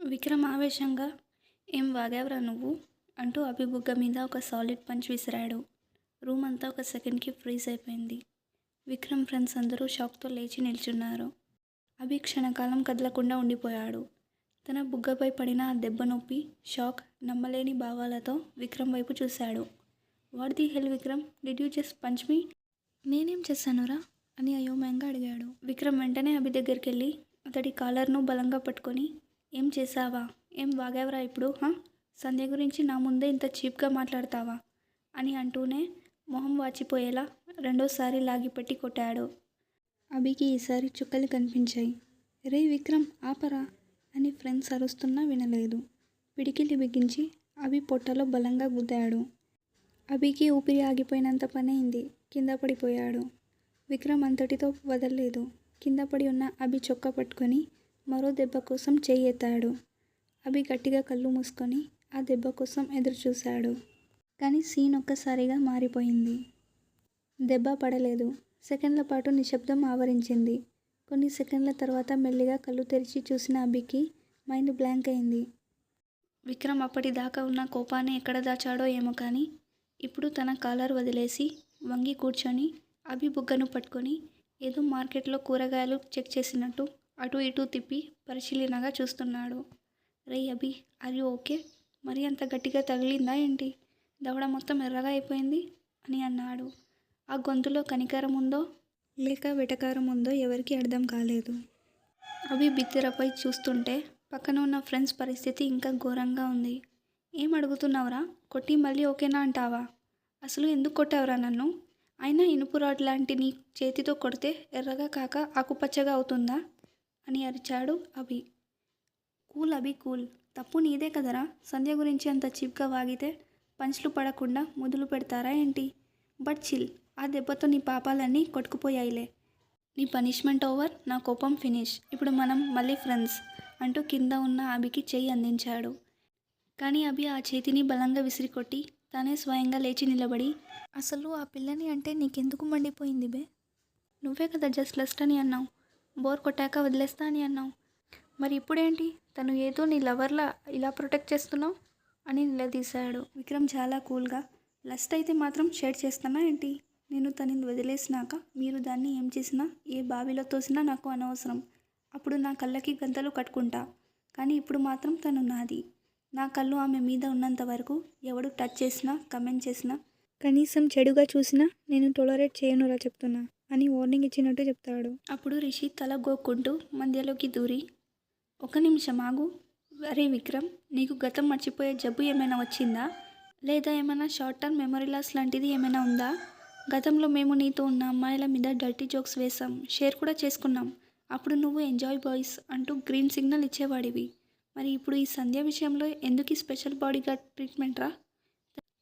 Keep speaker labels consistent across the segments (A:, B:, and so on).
A: విక్రమ్ ఆవేశంగా "ఏం వాగావురా నువ్వు" అంటూ అభి బుగ్గ మీద ఒక సాలిడ్ పంచ్ విసిరాడు. రూమ్ అంతా ఒక సెకండ్కి ఫ్రీజ్ అయిపోయింది. విక్రమ్ ఫ్రెండ్స్ అందరూ షాక్తో లేచి నిల్చున్నారు. అభి క్షణకాలం కదలకుండా ఉండిపోయాడు. తన బుగ్గపై పడిన ఆ దెబ్బ నొప్పి, షాక్, నమ్మలేని భావాలతో విక్రమ్ వైపు చూశాడు. "What the hell Vikram, did you just punch me?" "నేనేం చేశానురా?" అని అయోమయంగా అడిగాడు. విక్రమ్ వెంటనే అభి దగ్గరికెళ్ళి అతడి కాలర్ను బలంగా పట్టుకొని "ఏం చేశావా? ఏం వాగావురా ఇప్పుడు సంధ్య గురించి నా ముందే ఇంత చీప్గా మాట్లాడతావా?" అని అంటూనే మొహం వాచిపోయేలా రెండోసారి లాగిపెట్టి కొట్టాడు. అభికి ఈసారి చుక్కలు కనిపించాయి. "రేయ్ విక్రమ్, ఆపరా" అని ఫ్రెండ్స్ అరుస్తున్నా వినలేదు. పిడికిలి బిగించి అభి పొట్టలో బలంగా గుద్దాడు. అభికి ఊపిరి ఆగిపోయినంత పనైంది. కింద పడిపోయాడు. విక్రమ్ అంతటితో వదల్లేదు. కింద పడి ఉన్న అభి చొక్కా పట్టుకొని మరో దెబ్బ కోసం చెయ్యి ఎత్తాడు. అభి గట్టిగా కళ్ళు మూసుకొని ఆ దెబ్బ కోసం ఎదురుచూశాడు. కానీ సీన్ ఒక్కసారిగా మారిపోయింది. దెబ్బ పడలేదు. సెకండ్ల పాటు నిశ్శబ్దం ఆవరించింది. కొన్ని సెకండ్ల తర్వాత మెల్లిగా కళ్ళు తెరిచి చూసిన అభికి మైండ్ బ్లాంక్ అయింది. విక్రమ్ అప్పటిదాకా ఉన్న కోపాన్ని ఎక్కడ దాచాడో ఏమో కానీ ఇప్పుడు తన కాలర్ వదిలేసి వంగి కూర్చొని అభి బుగ్గను పట్టుకొని ఏదో మార్కెట్లో కూరగాయలు చెక్ చేసినట్టు అటూ ఇటూ తిప్పి పరిశీలనగా చూస్తున్నాడు. "రేయ్ అభి, ఆర్ యూ ఓకే? మరీ అంత గట్టిగా తగిలిందా ఏంటి? దవడ మొత్తం ఎర్రగా అయిపోయింది" అని అన్నాడు. ఆ గొంతులో కనికరం ఉందో లేక వెటకారం ఉందో ఎవరికీ అర్థం కాలేదు. అభి బిత్తరపై చూస్తుంటే పక్కన ఉన్న ఫ్రెండ్స్ పరిస్థితి ఇంకా ఘోరంగా ఉంది. "ఏం అడుగుతున్నావురా? కొట్టి మళ్ళీ ఓకేనా అంటావా? అసలు ఎందుకు కొట్టావురా నన్ను? అయినా ఇనుపు రాడ్ లాంటి నీ చేతితో కొడితే ఎర్రగా కాక ఆకుపచ్చగా అవుతుందా?" అని అరిచాడు అభి. "కూల్ అభి, కూల్. తప్పు నీదే కదరా. సంధ్య గురించి అంత చీప్గా వాగితే పంచ్లు పడకుండా మొదలు పెడతారా ఏంటి? But chill. ఆ దెబ్బతో నీ పాపాలన్నీ కొట్టుకుపోయాయిలే. నీ పనిష్మెంట్ ఓవర్, నా కోపం ఫినిష్. ఇప్పుడు మనం మళ్ళీ ఫ్రెండ్స్" అంటూ కింద ఉన్న అభికి చెయ్యి అందించాడు. కానీ అభి ఆ చేతిని బలంగా విసిరికొట్టి తానే స్వయంగా లేచి నిలబడి "అసలు ఆ పిల్లని అంటే నీకెందుకు మండిపోయింది బే? నువ్వే కదా జస్ట్ లస్ట్ అని అన్నావు. బోర్ కొట్టాక వదిలేస్తా అని అన్నావు. మరి ఇప్పుడేంటి తను ఏదో నీ లవర్లా ఇలా ప్రొటెక్ట్ చేస్తున్నావు" అని నిలదీశాడు. విక్రమ్ చాలా కూల్గా "లస్ట్ అయితే మాత్రం షేర్ చేస్తానా ఏంటి? నేను తనని వదిలేసినాక మీరు దాన్ని ఏం చేసినా ఏ బావిలో తోసినా నాకు అనవసరం. అప్పుడు నా కళ్ళకి గంతలు కట్టుకుంటా. కానీ ఇప్పుడు మాత్రం తను నాది. నా కళ్ళు ఆమె మీద ఉన్నంత వరకు ఎవడు టచ్ చేసినా కమెంట్ చేసినా కనీసం చెడుగా చూసినా నేను టోలరేట్ చేయనురా చెప్తున్నా" అని వార్నింగ్ ఇచ్చినట్టు చెప్తాడు. అప్పుడు రిషి తల గోక్కుంటూ మధ్యలోకి దూరి "ఒక నిమిషం ఆగు. అరే విక్రమ్, నీకు గతం మర్చిపోయే జబ్బు ఏమైనా వచ్చిందా? లేదా ఏమైనా షార్ట్ టర్మ్ మెమరీ లాస్ లాంటిది ఏమైనా ఉందా? గతంలో మేము నీతో ఉన్న అమ్మాయిల మీద డర్టీ జోక్స్ వేశాం, షేర్ కూడా చేసుకున్నాం. అప్పుడు నువ్వు ఎంజాయ్ బాయ్స్ అంటూ గ్రీన్ సిగ్నల్ ఇచ్చేవాడివి. మరి ఇప్పుడు ఈ సంధ్య విషయంలో ఎందుకు ఈ స్పెషల్ బాడీగార్డ్ ట్రీట్మెంట్ రా?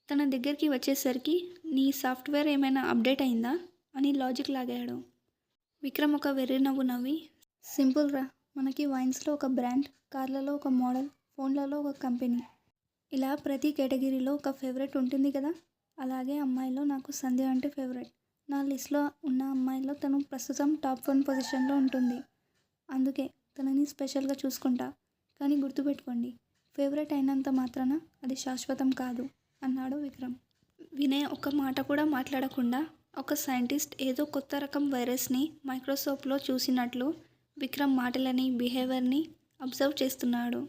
A: తన దగ్గరికి వచ్చేసరికి నీ సాఫ్ట్వేర్ ఏమైనా అప్డేట్ అయిందా?" అని లాజిక్ లాగాడు. విక్రమ్ ఒక వెర్రి నవ్వు నవ్వి "సింపుల్ రా. మనకి వైన్స్లో ఒక బ్రాండ్, కార్లలో ఒక మోడల్, ఫోన్లలో ఒక కంపెనీ, ఇలా ప్రతి కేటగిరీలో ఒక ఫేవరెట్ ఉంటుంది కదా. అలాగే అమ్మాయిలో నాకు సంధ్య అంటే ఫేవరెట్. నా లిస్ట్లో ఉన్న అమ్మాయిలో తను ప్రస్తుతం టాప్ 1 పొజిషన్లో ఉంటుంది. అందుకే తనని స్పెషల్గా చూసుకుంటా. కానీ గుర్తుపెట్టుకోండి, ఫేవరెట్ అయినంత మాత్రాన అది శాశ్వతం కాదు" అన్నాడు విక్రమ్. వినయ్ ఒక్క మాట కూడా మాట్లాడకుండా ఒక సైంటిస్ట్ ఏదో కొత్త రకం వైరస్ని మైక్రోస్కోప్లో చూసినట్లు విక్రమ్ మాటలని, బిహేవియర్ని అబ్జర్వ్ చేస్తున్నాడు.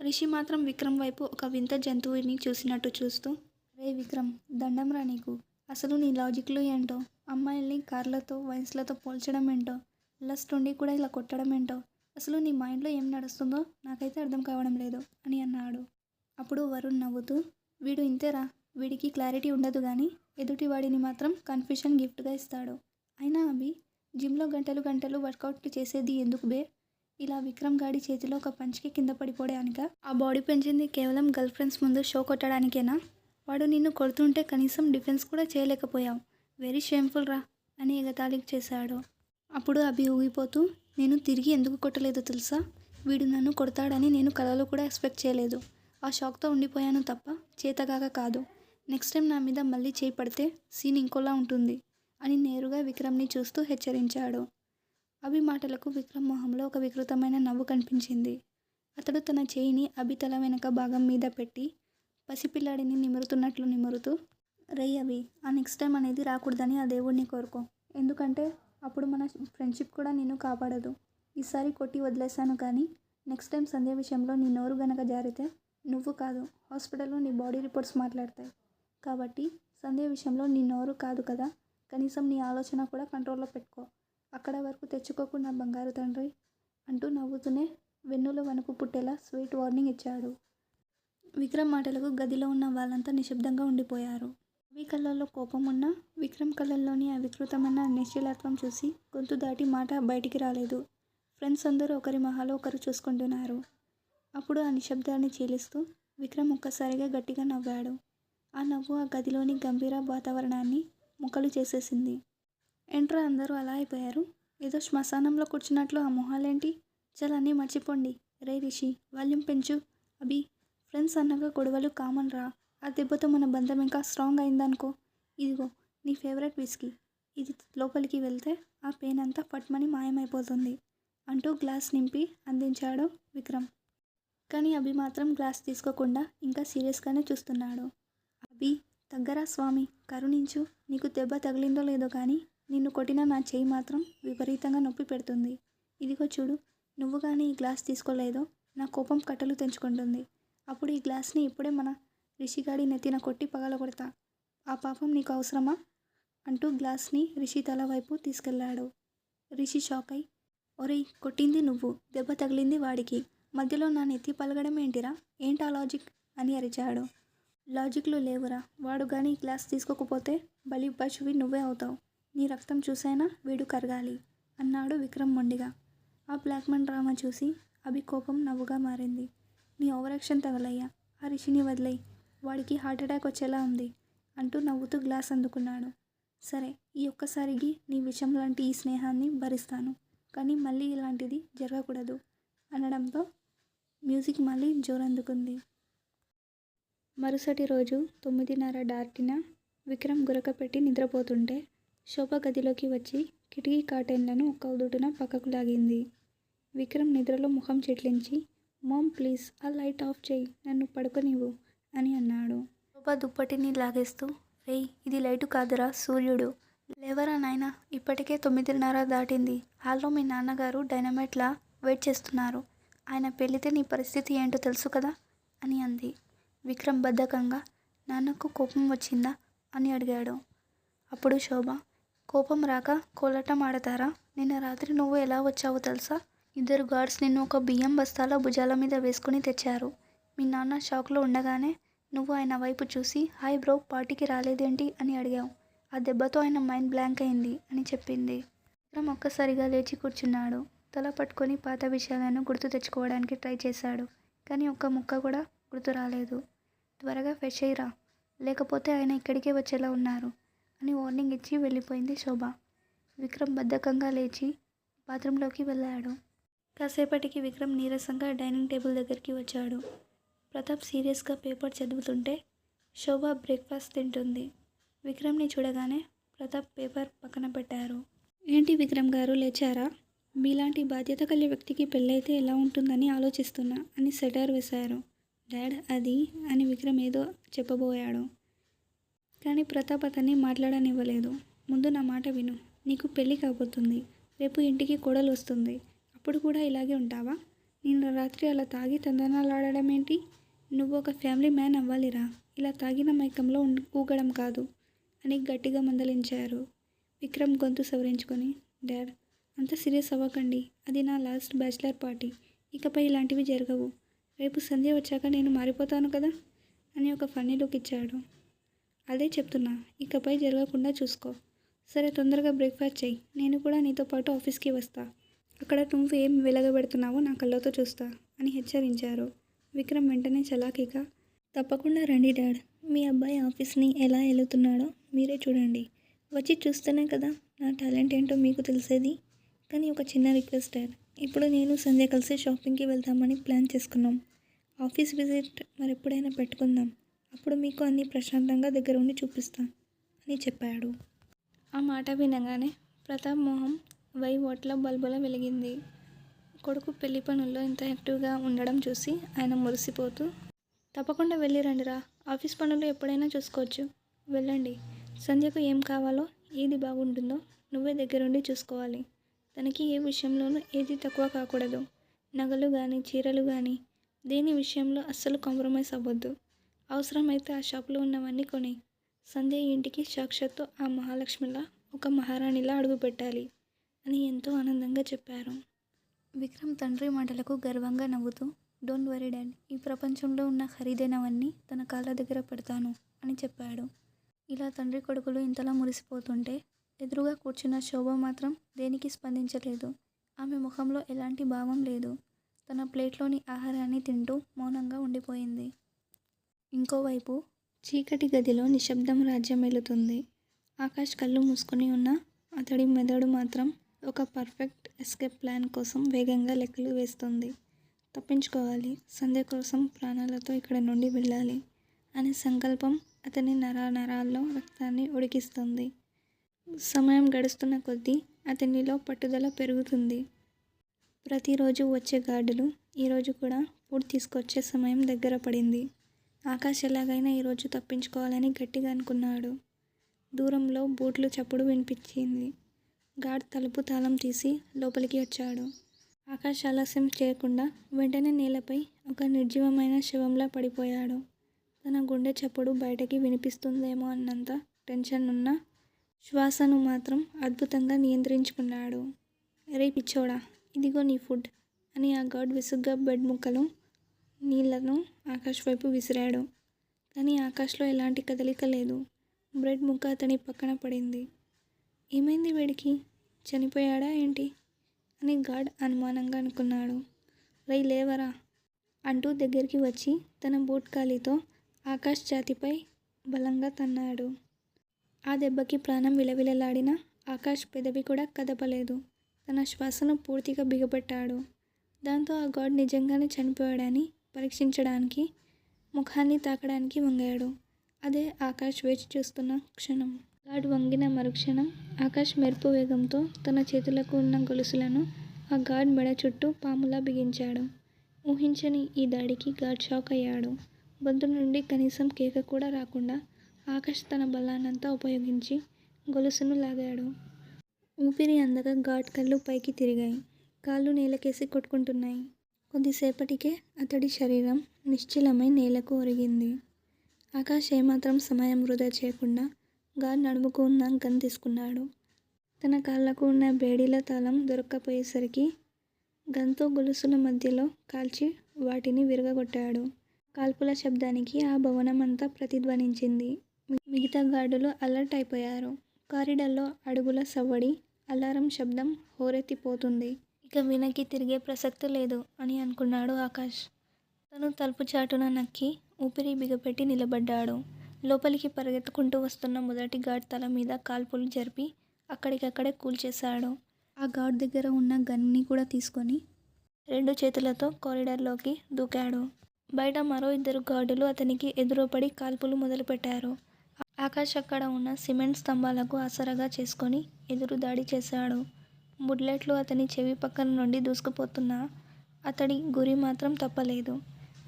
A: రిషి మాత్రం విక్రమ్ వైపు ఒక వింత జంతువుని చూసినట్టు చూస్తూ "రే విక్రమ్, దండంరా నీకు. అసలు నీ లాజిక్లు ఏంటో, అమ్మాయిల్ని కార్లతో వైన్స్లతో పోల్చడం ఏంటో, లస్ట్ ఉండి కూడా ఇలా కొట్టడం ఏంటో, అసలు నీ మైండ్లో ఏం నడుస్తుందో నాకైతే అర్థం కావడం లేదు" అని అన్నాడు. అప్పుడు వరుణ్ నవ్వుతూ "వీడు ఇంతేరా. వీడికి క్లారిటీ ఉండదు కానీ ఎదుటివాడిని మాత్రం కన్ఫ్యూషన్ గిఫ్ట్గా ఇస్తాడు. అయినా అభి, జిమ్లో గంటలు గంటలు వర్కౌట్లు చేసేది ఎందుకు బే? ఇలా విక్రమ్ గాడి చేతిలో ఒక పంచ్కి కింద పడిపోవడానికా? ఆ బాడీ పెంచింది కేవలం గర్ల్ ఫ్రెండ్స్ ముందు షో కొట్టడానికేనా? వాడు నిన్ను కొడుతుంటే కనీసం డిఫెన్స్ కూడా చేయలేకపోయావు. వెరీ షేమ్ఫుల్ రా" అని ఎగతాళి చేశాడు. అప్పుడు అభి ఊగిపోతూ "నేను తిరిగి ఎందుకు కొట్టలేదో తెలుసా? వీడు నన్ను కొడతాడని నేను కలలో కూడా ఎక్స్పెక్ట్ చేయలేదు. ఆ షాక్తో ఉండిపోయాను తప్ప చేతగాక కాదు. నెక్స్ట్ టైం నా మీద మళ్ళీ చేయి పడితే సీన్ ఇంకోలా ఉంటుంది" అని నేరుగా విక్రమ్ని చూస్తూ హెచ్చరించాడు. అభి మాటలకు విక్రమ్ మొహంలో ఒక వికృతమైన నవ్వు కనిపించింది. అతడు తన చేయిని అభి తల వెనక భాగం మీద పెట్టి పసిపిల్లాడిని నిమురుతున్నట్లు నిమురుతూ, రేయ్ అభి, ఆ నెక్స్ట్ టైం అనేది రాకూడదని ఆ దేవుడిని కోరుకో. ఎందుకంటే అప్పుడు మన ఫ్రెండ్షిప్ కూడా నిన్ను కాపాడదు. ఈసారి కొట్టి వదిలేశాను కానీ నెక్స్ట్ టైం సంధ్య విషయంలో నీ నోరు గనక జారితే నువ్వు కాదు, హాస్పిటల్లో నీ బాడీ రిపోర్ట్స్ మాట్లాడతాయి. కాబట్టి సంధ్య విషయంలో నీ నోరు కాదు కదా, కనీసం నీ ఆలోచన కూడా కంట్రోల్లో పెట్టుకో. అక్కడ వరకు తెచ్చుకోకుండా బంగారు తండ్రి అంటూ నవ్వుతూనే వెన్నులో వణుకు పుట్టేలా స్వీట్ వార్నింగ్ ఇచ్చాడు. విక్రమ్ మాటలకు గదిలో ఉన్న వాళ్ళంతా నిశ్శబ్దంగా ఉండిపోయారు. అభి కళ్ళల్లో కోపం ఉన్నా విక్రమ్ కళ్ళల్లోని ఆ వికృతమైన నిశ్చలత్వం చూసి గొంతు దాటి మాట బయటికి రాలేదు. ఫ్రెండ్స్ అందరూ ఒకరి మొహాలు ఒకరు చూసుకుంటున్నారు. అప్పుడు ఆ నిశ్శబ్దాన్ని చీలుస్తూ విక్రమ్ ఒక్కసారిగా గట్టిగా నవ్వాడు. ఆ నవ్వు ఆ గదిలోని గంభీర వాతావరణాన్ని ముక్కలు చేసేసింది. ఏంట్రా అందరూ అలా అయిపోయారు? ఏదో శ్మశానంలో కూర్చున్నట్లు ఆ మొహాలేంటి? చాలా అన్నీ మర్చిపోండి. రే రిషి, వాల్యూమ్ పెంచు. అభి, ఫ్రెండ్స్ అన్నాక గొడవలు కామన్ రా. ఆ దెబ్బతో మన బంధం ఇంకా స్ట్రాంగ్ అయిందనుకో. ఇదిగో నీ ఫేవరెట్ విస్కీ. ఇది లోపలికి వెళ్తే ఆ పెయిన్ అంతా ఫట్మని మాయమైపోతుంది అంటూ గ్లాస్ నింపి అందించాడు విక్రమ్. కానీ అభి మాత్రం గ్లాస్ తీసుకోకుండా ఇంకా సీరియస్గానే చూస్తున్నాడు. అభి, తగ్గరా స్వామి, కరుణించు. నీకు దెబ్బ తగిలిందో లేదో కానీ నిన్ను కొట్టిన నా చేయి మాత్రం విపరీతంగా నొప్పి పెడుతుంది. ఇదిగో చూడు, నువ్వు కానీ ఈ గ్లాస్ తీసుకోలేదో నా కోపం కట్టలు తెంచుకుంటుంది. అప్పుడు ఈ గ్లాస్ని ఇప్పుడే మన రిషిగాడి నెత్తిన కొట్టి పగలగొడతా. ఆ పాపం నీకు అవసరమా అంటూ గ్లాస్ని రిషి తల వైపు తీసుకెళ్లాడు. రిషి షాక్ అయి, ఒరేయ్, కొట్టింది నువ్వు, దెబ్బ తగిలింది వాడికి, మధ్యలో నా నెత్తి పలగడం ఏంటిరా? ఏంటా లాజిక్ అని అరిచాడు. లాజిక్లు లేవురా. వాడు కానీ ఈ గ్లాస్ తీసుకోకపోతే బలి పశువి నువ్వే అవుతావు. నీ రక్తం చూసైనా వీడు కరగాలి అన్నాడు విక్రమ్ మొండిగా. ఆ బ్లాక్మెన్ డ్రామా చూసి అభి కోపం నవ్వుగా మారింది. నీ ఓవరాక్షన్ తగలయ్యా. ఆ రిషిని వదిలేయ్, వాడికి హార్ట్ అటాక్ వచ్చేలా ఉంది అంటూ నవ్వుతూ గ్లాస్ అందుకున్నాడు. సరే, ఈ ఒక్కసారికి నీ విషం లాంటి ఈ స్నేహాన్ని భరిస్తాను, కానీ మళ్ళీ ఇలాంటిది జరగకూడదు అనడంతో మ్యూజిక్ మళ్ళీ జోరందుకుంది. మరుసటి రోజు 9:30 దాటిన విక్రమ్ గురక పెట్టి నిద్రపోతుంటే శోభ గదిలోకి వచ్చి కిటికీ కాటన్లను ఒక్క ఉదుటున పక్కకు లాగింది. విక్రమ్ నిద్రలో ముఖం చిట్లించి, మామ్ ప్లీజ్ ఆ లైట్ ఆఫ్ చేయి, నన్ను పడుకోనివ్వు అని అన్నాడు. శోభ దుప్పటిని లాగేస్తూ, రేయ్, ఇది లైటు కాదురా, సూర్యుడు. లేవరా నాయనా, ఇప్పటికే 9:30 దాటింది. హాల్లో మీ నాన్నగారు డైనమైట్లా వెయిట్ చేస్తున్నారు. ఆయన పెళ్ళితే నీ పరిస్థితి ఏంటో తెలుసు కదా అని అంది. విక్రమ్ బద్ధకంగా, నాన్నకు కోపం వచ్చిందా అని అడిగాడు. అప్పుడు శోభ, కోపం రాక కోలాటం ఆడతారా? నిన్న రాత్రి నువ్వు ఎలా వచ్చావో తెలుసా? 2 గార్డ్స్ నిన్ను ఒక బియ్యం బస్తాల భుజాల మీద వేసుకుని తెచ్చారు. మీ నాన్న షాక్లో ఉండగానే నువ్వు ఆయన వైపు చూసి, హాయ్ బ్రో, పార్టీకి రాలేదేంటి అని అడిగావు. ఆ దెబ్బతో ఆయన మైండ్ బ్లాంక్ అయింది అని చెప్పింది. విక్రమ్ ఒక్కసారిగా లేచి కూర్చున్నాడు. తల పట్టుకొని పాత విషయాలను గుర్తు తెచ్చుకోవడానికి ట్రై చేశాడు. కానీ ఒక్క ముక్క కూడా గుర్తు రాలేదు. త్వరగా ఫ్రెష్ అయ్యిరా, లేకపోతే ఆయన ఇక్కడికే వచ్చేలా ఉన్నారు అని వార్నింగ్ ఇచ్చి వెళ్ళిపోయింది శోభ. విక్రమ్ బద్ధకంగా లేచి బాత్రూంలోకి వెళ్ళాడు. కాసేపటికి విక్రమ్ నీరసంగా డైనింగ్ టేబుల్ దగ్గరికి వచ్చాడు. ప్రతాప్ సీరియస్గా పేపర్ చదువుతుంటే శోభ బ్రేక్ఫాస్ట్ తింటుంది. విక్రమ్ని చూడగానే ప్రతాప్ పేపర్ పక్కన పెట్టారు. ఏంటి విక్రమ్ గారు, లేచారా? మీలాంటి బాధ్యత కలిగే వ్యక్తికి పెళ్ళైతే ఎలా ఉంటుందని ఆలోచిస్తున్నా అని సెటైర్ వేశారు. డాడ్ అది అని విక్రమ్ ఏదో చెప్పబోయాడు. కానీ ప్రతాప్ అతన్ని మాట్లాడనివ్వలేదు. ముందు నా మాట విను. నీకు పెళ్ళి కాబోతుంది. రేపు ఇంటికి కోడలు వస్తుంది. అప్పుడు కూడా ఇలాగే ఉంటావా? నిన్న రాత్రి అలా తాగి తందనాలాడడం ఏంటి? నువ్వు ఒక ఫ్యామిలీ మ్యాన్ అవ్వాలిరా. ఇలా తాగిన మైకంలో ఊగడం కాదు అని గట్టిగా మందలించారు. విక్రమ్ గొంతు సవరించుకొని, డాడ్, అంత సీరియస్ అవ్వకండి. అది నా లాస్ట్ బ్యాచిలర్ పార్టీ. ఇకపై ఇలాంటివి జరగవు. రేపు సంధ్య వచ్చాక నేను మారిపోతాను కదా అని ఒక ఫన్నీ లుక్ ఇచ్చాడు. అదే చెప్తున్నా, ఇకపై జరగకుండా చూసుకో. సరే, తొందరగా బ్రేక్ఫాస్ట్ చెయ్యి. నేను కూడా నీతో పాటు ఆఫీస్కి వస్తా. అక్కడ నువ్వు ఏం వెలగబెడుతున్నావో నా కళ్ళతో చూస్తా అని హెచ్చరించారు. విక్రమ్ వెంటనే చలాకీగా, తప్పకుండా రండి డాడ్. మీ అబ్బాయి ఆఫీస్ని ఎలా వెళుతున్నాడో మీరే చూడండి. వచ్చి చూస్తేనే కదా నా టాలెంట్ ఏంటో మీకు తెలిసేది. కానీ ఒక చిన్న రిక్వెస్ట్ డాడ్. ఇప్పుడు నేను సంధ్య కలిసి షాపింగ్కి వెళ్దామని ప్లాన్ చేసుకున్నాం. ఆఫీస్ విజిట్ మరెప్పుడైనా పెట్టుకుందాం. అప్పుడు మీకు అన్నీ ప్రశాంతంగా దగ్గర ఉండి చూపిస్తా అని చెప్పాడు. ఆ మాట వినగానే ప్రతాప్ మొహం వైవోట్ల బల్బుల వెలిగింది. కొడుకు పెళ్లి పనుల్లో ఇంత యాక్టివ్గా ఉండడం చూసి ఆయన మురిసిపోతూ, తప్పకుండా వెళ్ళి రండిరా, ఆఫీస్ పనులు ఎప్పుడైనా చూసుకోవచ్చు, వెళ్ళండి. సంధ్యకు ఏం కావాలో, ఏది బాగుంటుందో నువ్వే దగ్గరుండి చూసుకోవాలి. తనకి ఏ విషయంలోనూ ఏది తక్కువ కాకూడదు. నగలు కానీ, చీరలు కానీ దేని విషయంలో అస్సలు కాంప్రమైజ్ అవ్వద్దు. అవసరమైతే ఆ షాపులో ఉన్నవన్నీ కొని సంధ్య ఇంటికి సాక్షాత్తు ఆ మహాలక్ష్మిలా, ఒక మహారాణిలా అడుగుపెట్టాలి అని ఎంతో ఆనందంగా చెప్పారు. విక్రమ్ తండ్రి మాటలకు గర్వంగా నవ్వుతూ, డోంట్ వరీ డాడ్, ఈ ప్రపంచంలో ఉన్న ఖరీదైనవన్నీ తన కాళ్ళ దగ్గర పెడతాను అని చెప్పాడు. ఇలా తండ్రి కొడుకులు ఇంతలా మురిసిపోతుంటే ఎదురుగా కూర్చున్న శోభ మాత్రం దేనికి స్పందించలేదు. ఆమె ముఖంలో ఎలాంటి భావం లేదు. తన ప్లేట్లోని ఆహారాన్ని తింటూ మౌనంగా ఉండిపోయింది. ఇంకోవైపు చీకటి గదిలో నిశ్శబ్దం రాజ్యమేలుతుంది. ఆకాష్ కళ్ళు మూసుకొని ఉన్న అతడి మెదడు మాత్రం ఒక పర్ఫెక్ట్ ఎస్కేప్ ప్లాన్ కోసం వేగంగా లెక్కలు వేస్తుంది. తప్పించుకోవాలి, సంధ్య కోసం ప్రాణాలతో ఇక్కడ నుండి వెళ్ళాలి అనే సంకల్పం అతని నరాల్లో రక్తాన్ని ఉడికిస్తుంది. సమయం గడుస్తున్న కొద్దీ అతనిలో పట్టుదల పెరుగుతుంది. ప్రతిరోజు వచ్చే గార్డులు ఈరోజు కూడా ఫుడ్ తీసుకొచ్చే సమయం దగ్గర పడింది. ఆకాష్ ఎలాగైనా ఈరోజు తప్పించుకోవాలని గట్టిగా అనుకున్నాడు. దూరంలో బూట్లు చప్పుడు వినిపించింది. గార్డ్ తలుపు తాళం తీసి లోపలికి వచ్చాడు. ఆకాష్ ఆలస్యం చేయకుండా వెంటనే నేలపై ఒక నిర్జీవమైన శవంలా పడిపోయాడు. తన గుండె చప్పుడు బయటకి వినిపిస్తుందేమో అన్నంత టెన్షన్ ఉన్న శ్వాసను మాత్రం అద్భుతంగా నియంత్రించుకున్నాడు. రే పిచ్చోడా, ఇదిగో నీ ఫుడ్ అని ఆ గార్డ్ విసుగ్గా బెడ్ ముక్కలు, నీళ్లను ఆకాష్ వైపు విసిరాడు. కానీ ఆకాష్లో ఎలాంటి కదలిక లేదు. బ్రెడ్ ముక్క అతని పక్కన పడింది. ఏమైంది వీడికి, చనిపోయాడా ఏంటి అని గార్డ్ అనుమానంగా అనుకున్నాడు. రేయ్ లేవరా అంటూ దగ్గరికి వచ్చి తన బూట్ కాలితో ఆకాష్ ఛాతీపై బలంగా తన్నాడు. ఆ దెబ్బకి ప్రాణం విలవిలలాడిన ఆకాష్ పెదవి కూడా కదపలేదు. తన శ్వాసను పూర్తిగా బిగపట్టాడు. దాంతో ఆ గార్డ్ నిజంగానే చనిపోయాడని పరీక్షించడానికి ముఖాన్ని తాకడానికి వంగాడు. అదే ఆకాష్ వేచి చూస్తున్న క్షణం. గార్డ్ వంగిన మరుక్షణం ఆకాష్ మెరుపు వేగంతో తన చేతులకు ఉన్న గొలుసులను ఆ గార్డ్ మెడ చుట్టూ పాములా బిగించాడు. ఊహించని ఈ దాడికి గార్డ్ షాక్ అయ్యాడు. గొంతు నుండి కనీసం కేక కూడా రాకుండా ఆకాష్ తన బలాన్నంతా ఉపయోగించి గొలుసును లాగాడు. ఊపిరి అందక గార్డ్ కళ్ళు పైకి తిరిగాయి. కాళ్ళు నేలకేసి కొట్టుకుంటున్నాయి. కొద్దిసేపటికే అతడి శరీరం నిశ్చలమై నేలకు ఒరిగింది. ఆకాష్ ఏమాత్రం సమయం వృధా చేయకుండా గార్డ్ నడుముకు ఉన్న గన్ తీసుకున్నాడు. తన కాళ్లకు ఉన్న బేడీల తాళం దొరక్కపోయేసరికి గన్తో గొలుసుల మధ్యలో కాల్చి వాటిని విరగగొట్టాడు. కాల్పుల శబ్దానికి ఆ భవనం అంతా ప్రతిధ్వనించింది. మిగతా గార్డులు అలర్ట్ అయిపోయారు. కారిడార్లో అడుగుల సవ్వడి, అలారం శబ్దం హోరెత్తిపోతుంది. ఇక వెనక్కి తిరిగే ప్రసక్తి లేదు అని అనుకున్నాడు ఆకాష్. తను తలుపు చాటున నక్కి ఊపిరి బిగపెట్టి నిలబడ్డాడు. లోపలికి పరిగెత్తుకుంటూ వస్తున్న మొదటి గార్డ్ తల మీద కాల్పులు జరిపి అక్కడికక్కడే కూల్చేశాడు. ఆ గార్డ్ దగ్గర ఉన్న గన్ని కూడా తీసుకొని 2 చేతులతో కారిడార్లోకి దూకాడు. బయట మరో 2 గార్డులు అతనికి ఎదురుపడి కాల్పులు మొదలుపెట్టారు. ఆకాష్ అక్కడ ఉన్న సిమెంట్ స్తంభాలకు ఆసరాగా చేసుకొని ఎదురు దాడి చేశాడు. బుల్లెట్లు అతని చెవి పక్కన నుండి దూసుకుపోతున్నా అతడి గురి మాత్రం తప్పలేదు.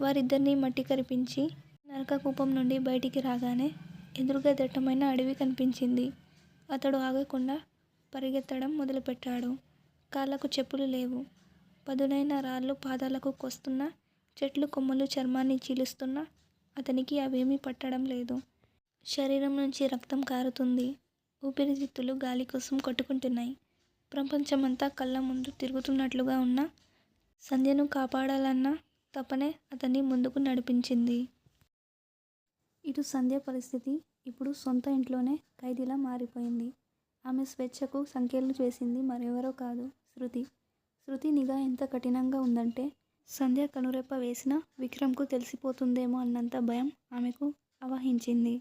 A: వారిద్దరినీ మట్టి కరిపించి నరక కూపం నుండి బయటికి రాగానే ఎదురుగా దట్టమైన అడవి కనిపించింది. అతడు ఆగకుండా పరిగెత్తడం మొదలుపెట్టాడు. కాళ్ళకు చెప్పులు లేవు. పదునైన రాళ్ళు పాదాలకు కొస్తున్నా, చెట్లు కొమ్మలు చర్మాన్ని చీలుస్తున్నా అతనికి అవేమీ పట్టడం లేదు. శరీరం నుంచి రక్తం కారుతుంది. ఊపిరితిత్తులు గాలి కోసం కొట్టుకుంటున్నాయి. ప్రపంచమంతా కళ్ళ ముందు తిరుగుతున్నట్లుగా ఉన్న సంధ్యను కాపాడాలన్న తపనే అతన్ని ముందుకు నడిపించింది. ఇటు సంధ్య పరిస్థితి ఇప్పుడు సొంత ఇంట్లోనే ఖైదీలా మారిపోయింది. ఆమె స్వేచ్ఛకు సంకెళ్ళు వేసింది మరెవరో కాదు, శృతి. శృతి నిఘా ఎంత కఠినంగా ఉందంటే సంధ్య కనురెప్ప వేసినా విక్రమ్కు తెలిసిపోతుందేమో అన్నంత భయం ఆమెకు ఆవహించింది.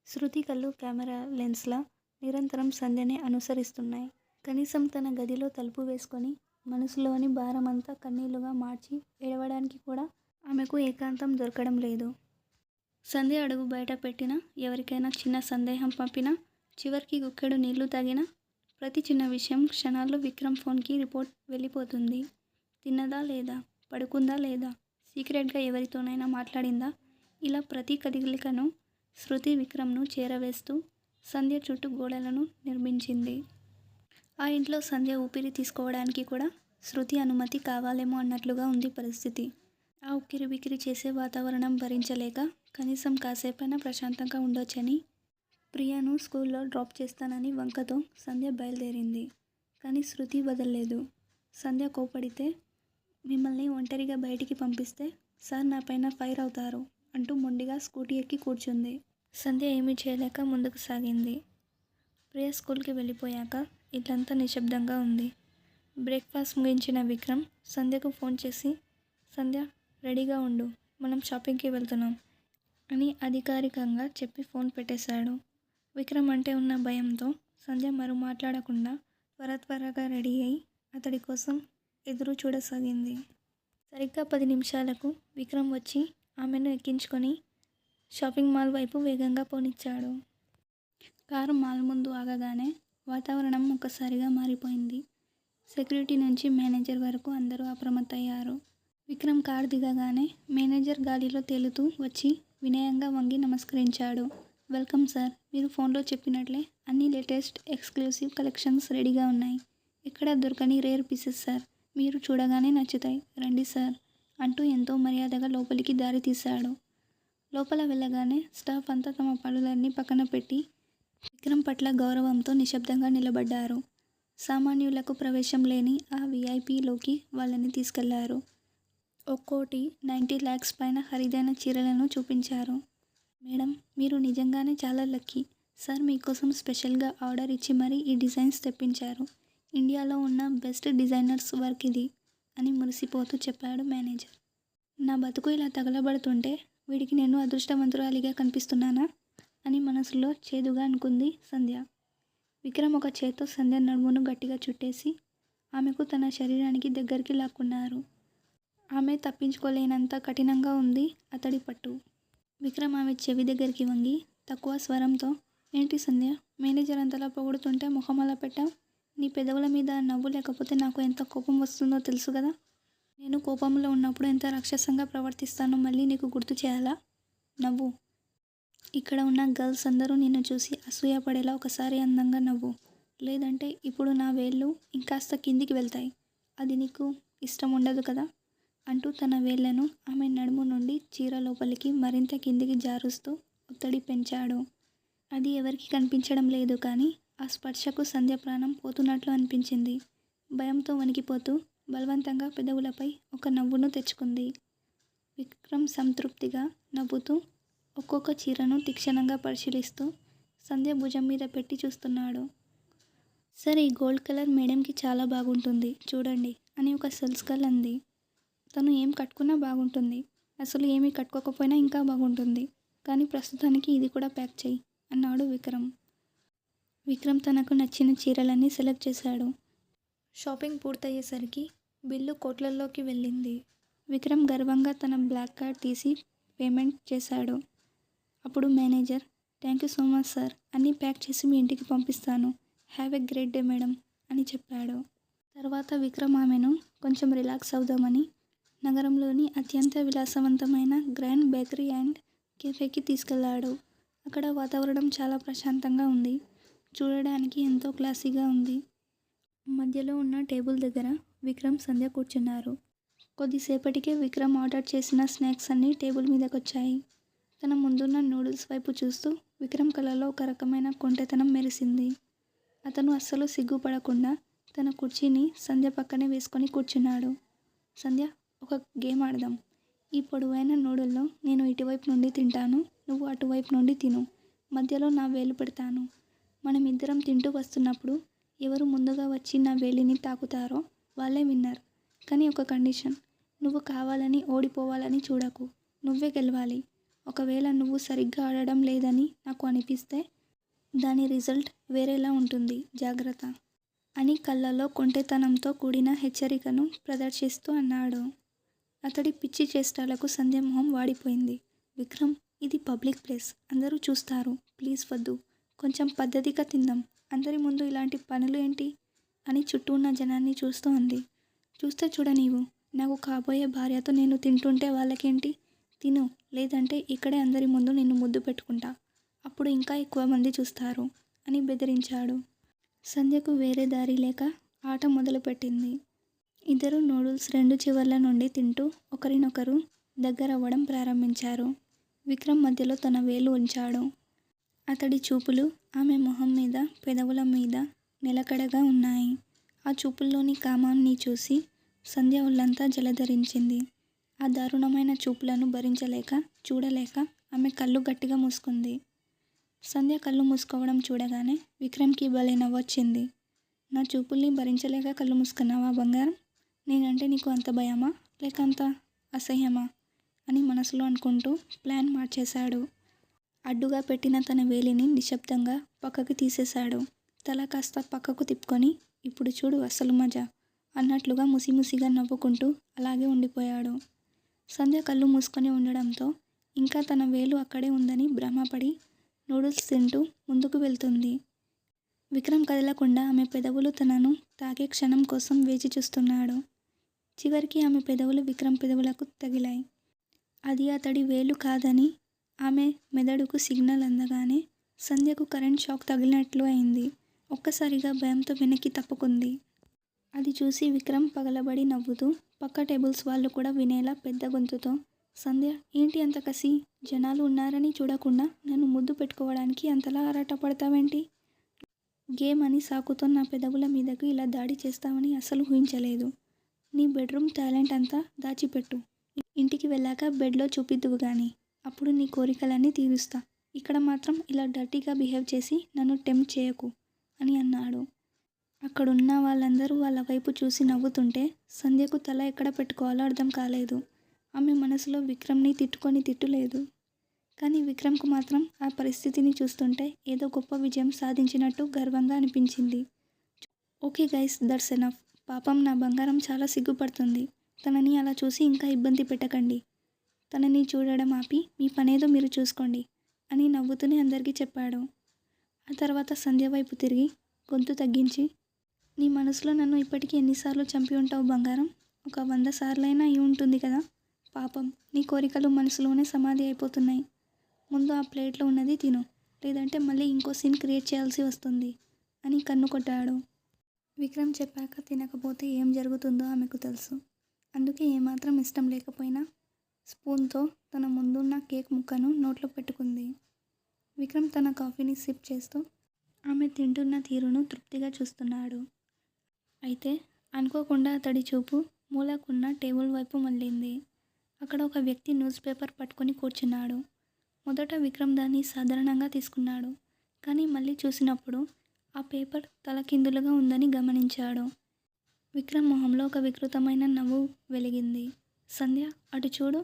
A: శృతి కళ్ళు కెమెరా లెన్స్లా నిరంతరం సంధ్యనే అనుసరిస్తున్నాయి. కనీసం తన గదిలో తలుపు వేసుకొని మనసులోని భారమంతా కన్నీళ్లుగా మార్చి ఏడవడానికి కూడా ఆమెకు ఏకాంతం దొరకడం లేదు. సంధ్య అడుగు బయట పెట్టినా, ఎవరికైనా చిన్న సందేహం పంపినా, చివరికి గుక్కెడు నీళ్లు తాగినా ప్రతి చిన్న విషయం క్షణాల్లో విక్రమ్ ఫోన్కి రిపోర్ట్ వెళ్ళిపోతుంది. తిన్నదా లేదా, పడుకుందా లేదా, సీక్రెట్గా ఎవరితోనైనా మాట్లాడిందా, ఇలా ప్రతి కదలికను శృతి విక్రమ్ను చేరవేస్తూ సంధ్య చుట్టూ గోడలను నిర్మించింది. ఆ ఇంట్లో సంధ్య ఊపిరి తీసుకోవడానికి కూడా శృతి అనుమతి కావాలేమో అన్నట్లుగా ఉంది పరిస్థితి. ఆ ఉక్కిరిబిక్కిరి చేసే వాతావరణం భరించలేక కనీసం కాసేపైనా ప్రశాంతంగా ఉండొచ్చని ప్రియను స్కూల్లో డ్రాప్ చేస్తానని వంకతో సంధ్య బయలుదేరింది. కానీ శృతి వదల్లేదు. సంధ్య కోపడితే, మిమ్మల్ని ఒంటరిగా బయటికి పంపిస్తే సార్ నాపైన ఫైర్ అవుతారు అంటూ మొండిగా స్కూటీ ఎక్కి కూర్చుంది. సంధ్య ఏమీ చేయలేక ముందుకు సాగింది. ప్రియ స్కూల్కి వెళ్ళిపోయాక ఇల్లంతా నిశ్శబ్దంగా ఉంది. బ్రేక్ఫాస్ట్ ముగించిన విక్రమ్ సంధ్యకు ఫోన్ చేసి, సంధ్య రెడీగా ఉండు, మనం షాపింగ్కి వెళ్తున్నాం అని అధికారికంగా చెప్పి ఫోన్ పెట్టేశాడు. విక్రమ్ అంటే ఉన్న భయంతో సంధ్య మరో మాట్లాడకుండా త్వరగా రెడీ అయి అతడి కోసం ఎదురు చూడసాగింది. సరిగ్గా 10 నిమిషాలకు విక్రమ్ వచ్చి ఆమెను ఎక్కించుకొని షాపింగ్ మాల్ వైపు వేగంగా పోనిచ్చాడు. కారు మాల్ ముందు ఆగగానే వాతావరణం ఒక్కసారిగా మారిపోయింది. సెక్యూరిటీ నుంచి మేనేజర్ వరకు అందరూ అప్రమత్తయ్యారు. విక్రమ్ కారు దిగగానే మేనేజర్ గాలిలో తేలుతూ వచ్చి వినయంగా వంగి నమస్కరించాడు. వెల్కమ్ సార్, మీరు ఫోన్లో చెప్పినట్లే అన్ని లేటెస్ట్ ఎక్స్క్లూసివ్ కలెక్షన్స్ రెడీగా ఉన్నాయి. ఎక్కడా దొరకని రేర్ పీసెస్ సార్, మీరు చూడగానే నచ్చుతాయి, రండి సార్ అంటూ ఎంతో మర్యాదగా లోపలికి దారి తీశాడు. లోపల వెళ్ళగానే స్టాఫ్ అంతా తమ పనులన్నీ పక్కన పెట్టి విక్రమ్ పట్ల గౌరవంతో నిశ్శబ్దంగా నిలబడ్డారు. సామాన్యులకు ప్రవేశం లేని ఆ విఐపిలోకి వాళ్ళని తీసుకెళ్లారు. ఒక్కోటి 90 lakhs పైన ఖరీదైన చీరలను చూపించారు. మేడం, మీరు నిజంగానే చాలా లక్కీ సార్, మీకోసం స్పెషల్గా ఆర్డర్ ఇచ్చి మరీ ఈ డిజైన్స్ తెప్పించారు. ఇండియాలో ఉన్న బెస్ట్ డిజైనర్స్ వర్క్ ఇది అని మురిసిపోతూ చెప్పాడు మేనేజర్. నా బతుకు ఇలా తగలబడుతుంటే వీడికి నేను అదృష్టవంతురాలిగా కనిపిస్తున్నానా అని మనసులో చేదుగా అనుకుంది సంధ్య. విక్రమ్ ఒక చేత్తో సంధ్య నడుమును గట్టిగా చుట్టేసి ఆమెకు తన శరీరానికి దగ్గరికి లాక్కున్నారు. ఆమె తప్పించుకోలేనంత కఠినంగా ఉంది అతడి పట్టు. విక్రమ్ ఆమె చెవి దగ్గరికి వంగి తక్కువ స్వరంతో, ఏంటి సంధ్య, మేనేజర్ అంతలా పొగుడుతుంటే మొహం అలా పెట్టావు? నీ పెదవుల మీద నవ్వు లేకపోతే నాకు ఎంత కోపం వస్తుందో తెలుసు కదా. నేను కోపంలో ఉన్నప్పుడు ఎంత రాక్షసంగా ప్రవర్తిస్తానో మళ్ళీ నీకు గుర్తు చేయాలా? నవ్వు. ఇక్కడ ఉన్న గర్ల్స్ అందరూ నిన్ను చూసి అసూయపడేలా ఒకసారి అందంగా నవ్వు. లేదంటే ఇప్పుడు నా వేళ్ళు ఇంకాస్త కిందికి వెళ్తాయి. అది నీకు ఇష్టం ఉండదు కదా అంటూ తన వేళ్లను ఆమె నడుము నుండి చీర లోపలికి మరింత కిందికి జారుస్తూ ఒత్తిడి పెంచాడు. అది ఎవరికి కనిపించడం లేదు, కానీ ఆ స్పర్శకు సంధ్య ప్రాణం పోతున్నట్లు అనిపించింది. భయంతో వణికిపోతూ బలవంతంగా పెదవులపై ఒక నవ్వును తెచ్చుకుంది. విక్రమ్ సంతృప్తిగా నవ్వుతూ ఒక్కొక్క చీరను తీక్షణంగా పరిశీలిస్తూ సంధ్య భుజం మీద పెట్టి చూస్తున్నాడు. సరే, ఈ గోల్డ్ కలర్ మేడంకి చాలా బాగుంటుంది చూడండి అని ఒక సేల్స్ గర్ల్ అంది. తను ఏం కట్టుకున్నా బాగుంటుంది, అసలు ఏమీ కట్టుకోకపోయినా ఇంకా బాగుంటుంది, కానీ ప్రస్తుతానికి ఇది కూడా ప్యాక్ చేయి అన్నాడు విక్రమ్. విక్రమ్ తనకు నచ్చిన చీరలన్నీ సెలెక్ట్ చేశాడు. షాపింగ్ పూర్తయ్యేసరికి బిల్లు కోట్లల్లోకి వెళ్ళింది. విక్రమ్ గర్వంగా తన బ్లాక్ కార్డ్ తీసి పేమెంట్ చేశాడు. అప్పుడు manager, thank you so much sir, అన్నీ ప్యాక్ చేసి మీ ఇంటికి పంపిస్తాను, have a great day madam అని చెప్పాడు. తర్వాత విక్రమ్ ఆమెను కొంచెం రిలాక్స్ అవుదామని నగరంలోని అత్యంత విలాసవంతమైన గ్రాండ్ బేకరీ అండ్ కెఫేకి తీసుకెళ్లాడు. అక్కడ వాతావరణం చాలా ప్రశాంతంగా ఉంది. చూడడానికి ఎంతో క్లాసీగా ఉంది. మధ్యలో ఉన్న టేబుల్ దగ్గర విక్రమ్ సంధ్య కూర్చున్నారు. కొద్దిసేపటికే విక్రమ్ ఆర్డర్ చేసిన స్నాక్స్ అన్నీ టేబుల్ మీదకొచ్చాయి. తన ముందున్న నూడిల్స్ వైపు చూస్తూ విక్రమ్ కళ్ళలో ఒక రకమైన కొంటెతనం మెరిసింది. అతను అస్సలు సిగ్గుపడకుండా తన కుర్చీని సంధ్య పక్కనే వేసుకొని కూర్చున్నాడు. సంధ్య, ఒక గేమ్ ఆడదాం. ఈ పొడవైన నూడిల్లో నేను ఇటువైపు నుండి తింటాను, నువ్వు అటువైపు నుండి తిను, మధ్యలో నా వేలు పెడతాను. మనం ఇద్దరం తింటూ వస్తున్నప్పుడు ఎవరు ముందుగా వచ్చి నా వేలిని తాకుతారో వాళ్ళే విన్నర్. కానీ ఒక కండిషన్, నువ్వు కావాలని ఓడిపోవాలని చూడకు, నువ్వే గెలవాలి. ఒకవేళ నువ్వు సరిగ్గా ఆడడం లేదని నాకు అనిపిస్తే దాని రిజల్ట్ వేరేలా ఉంటుంది, జాగ్రత్త అని కళ్ళలో కొంటెతనంతో కూడిన హెచ్చరికను ప్రదర్శిస్తూ అన్నాడు. అతడి పిచ్చి చేష్టాలకు సంధ్య మొహం వాడిపోయింది. విక్రమ్, ఇది పబ్లిక్ ప్లేస్, అందరూ చూస్తారు, ప్లీజ్ వద్దు, కొంచెం పద్ధతిగా తిందాం, అందరి ముందు ఇలాంటి పనులు ఏంటి అని చుట్టూ ఉన్న జనాన్ని చూస్తూ అంది. చూస్తే చూడ నీవు, నాకు కాబోయే భార్యతో నేను తింటుంటే వాళ్ళకేంటి? తిను, లేదంటే ఇక్కడే అందరి ముందు నిన్ను ముద్దు పెట్టుకుంటా. అప్పుడు ఇంకా ఎక్కువ మంది చూస్తారు అని బెదిరించాడు. సంధ్యకు వేరే దారి లేక ఆట మొదలుపెట్టింది. ఇద్దరు నూడిల్స్ రెండు చివర్ల నుండి తింటూ ఒకరినొకరు దగ్గరవ్వడం ప్రారంభించారు. విక్రమ్ మధ్యలో తన వేలు ఉంచాడు. అతడి చూపులు ఆమె మొహం మీద, పెదవుల మీద నిలకడగా ఉన్నాయి. ఆ చూపుల్లోని కామాన్ని చూసి సంధ్య ఒళ్ళంతా జలధరించింది. ఆ దారుణమైన చూపులను భరించలేక, చూడలేక ఆమె కళ్ళు గట్టిగా మూసుకుంది. సంధ్య కళ్ళు మూసుకోవడం చూడగానే విక్రమ్కి భలే నవ్వొచ్చింది. నా చూపుల్ని భరించలేక కళ్ళు మూసుకున్నావా బంగారం? నేనంటే నీకు అంత భయమా, లేక అంత అసహ్యమా అని మనసులో అనుకుంటూ ప్లాన్ మార్చేశాడు. అడ్డుగా పెట్టిన తన వేలిని నిశ్శబ్దంగా పక్కకి తీసేశాడు. తల కాస్త పక్కకు తిప్పుకొని, ఇప్పుడు చూడు అసలు మజా అన్నట్లుగా ముసిముసిగా నవ్వుకుంటూ అలాగే ఉండిపోయాడు. సంధ్య కళ్ళు మూసుకొని ఉండడంతో ఇంకా తన వేలు అక్కడే ఉందని భ్రమపడి నూడిల్స్ తింటూ ముందుకు వెళ్తుంది. విక్రమ్ కదలకుండా ఆమె పెదవులు తనను తాకే క్షణం కోసం వేచి చూస్తున్నాడు. చివరికి ఆమె పెదవులు విక్రమ్ పెదవులకు తగిలాయి. అది అతడి వేలు కాదని ఆమె మెదడుకు సిగ్నల్ అందగానే సంధ్యకు కరెంట్ షాక్ తగిలినట్లు అయింది. ఒక్కసారిగా భయంతో వెనక్కి తప్పుకుంది. అది చూసి విక్రమ్ పగలబడి నవ్వుతూ పక్క టేబుల్స్ వాళ్ళు కూడా వినేలా పెద్ద గొంతుతో, సంధ్య ఏంటి అంత కసి? జనాలు ఉన్నారని చూడకుండా నన్ను ముద్దు పెట్టుకోవడానికి అంతలా ఆరాటపడతావేంటి? గేమ్ అని సాకుతో నా పెదవుల మీదకు ఇలా దాడి చేస్తావని అసలు ఊహించలేదు. నీ బెడ్రూమ్ టాలెంట్ అంతా దాచిపెట్టు. ఇంటికి వెళ్ళాక బెడ్లో చూపిద్దువు గాని. అప్పుడు నీ కోరికలన్నీ తీరుస్తా. ఇక్కడ మాత్రం ఇలా డర్టీగా బిహేవ్ చేసి నన్ను టెంప్ట్ చేయకు అని అన్నాడు. అక్కడున్న వాళ్ళందరూ వాళ్ళ వైపు చూసి నవ్వుతుంటే సంధ్యకు తల ఎక్కడ పెట్టుకోవాలో అర్థం కాలేదు. ఆమె మనసులో విక్రమ్ని తిట్టుకొని తిట్టులేదు. కానీ విక్రమ్కు మాత్రం ఆ పరిస్థితిని చూస్తుంటే ఏదో గొప్ప విజయం సాధించినట్టు గర్వంగా అనిపించింది. Okay guys, that's enough. పాపం నా బంగారం చాలా సిగ్గుపడుతుంది. తనని అలా చూసి ఇంకా ఇబ్బంది పెట్టకండి. తనని చూడడం ఆపి మీ పనేదో మీరు చూసుకోండి అని నవ్వుతూనే అందరికీ చెప్పాడు. ఆ తర్వాత సంధ్య వైపు తిరిగి గొంతు తగ్గించి, నీ మనసులో నన్ను ఇప్పటికీ ఎన్నిసార్లు చంపి ఉంటావు బంగారం? ఒక 100 సార్లైనా అయి ఉంటుంది కదా. పాపం నీ కోరికలు మనసులోనే సమాధి అయిపోతున్నాయి. ముందు ఆ ప్లేట్లో ఉన్నది తిను, లేదంటే మళ్ళీ ఇంకో సీన్ క్రియేట్ చేయాల్సి వస్తుంది అని కన్ను కొట్టాడు. విక్రమ్ చెప్పాక తినకపోతే ఏం జరుగుతుందో ఆమెకు తెలుసు. అందుకే ఏమాత్రం ఇష్టం లేకపోయినా స్పూన్తో తన ముందున్న కేక్ ముక్కను నోట్లో పెట్టుకుంది. విక్రమ్ తన కాఫీని సిప్ చేస్తూ ఆమె తింటున్న తీరును తృప్తిగా చూస్తున్నాడు. అయితే అనుకోకుండా అతడి చూపు మూలకున్న టేబుల్ వైపు మళ్ళింది. అక్కడ ఒక వ్యక్తి న్యూస్ పేపర్ పట్టుకొని కూర్చున్నాడు. మొదట విక్రమ్ దాన్ని సాధారణంగా తీసుకున్నాడు. కానీ మళ్ళీ చూసినప్పుడు ఆ పేపర్ తలకిందులుగా ఉందని గమనించాడు. విక్రమ్ మొహంలో ఒక వికృతమైన నవ్వు వెలిగింది. సంధ్య, అటు చూడు,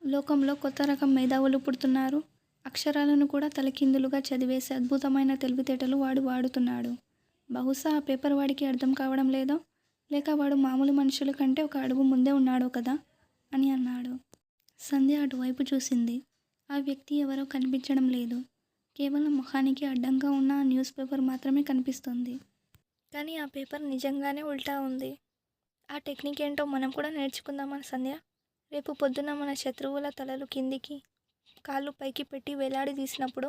A: లోకంలో కొత్త రకం మేధావులు పుడుతున్నారు. అక్షరాలను కూడా తలకిందులుగా చదివేసే అద్భుతమైన తెలివితేటలు వాడు వాడుతున్నాడు. బహుశా ఆ పేపర్ వాడికి అర్థం కావడం లేదో, లేక వాడు మామూలు మనుషుల కంటే ఒక అడుగు ముందే ఉన్నాడో కదా అని అన్నాడు. సంధ్య అటువైపు చూసింది. ఆ వ్యక్తి ఎవరో కనిపించడం లేదు. కేవలం ముఖానికి అడ్డంగా ఉన్న ఆ న్యూస్ పేపర్ మాత్రమే కనిపిస్తుంది. కానీ ఆ పేపర్ నిజంగానే ఉల్టా ఉంది. ఆ టెక్నిక్ ఏంటో మనం కూడా నేర్చుకుందామని సంధ్య. రేపు పొద్దున మన శత్రువుల తలలు కిందికి, కాళ్ళు పైకి పెట్టి వేలాడి తీసినప్పుడు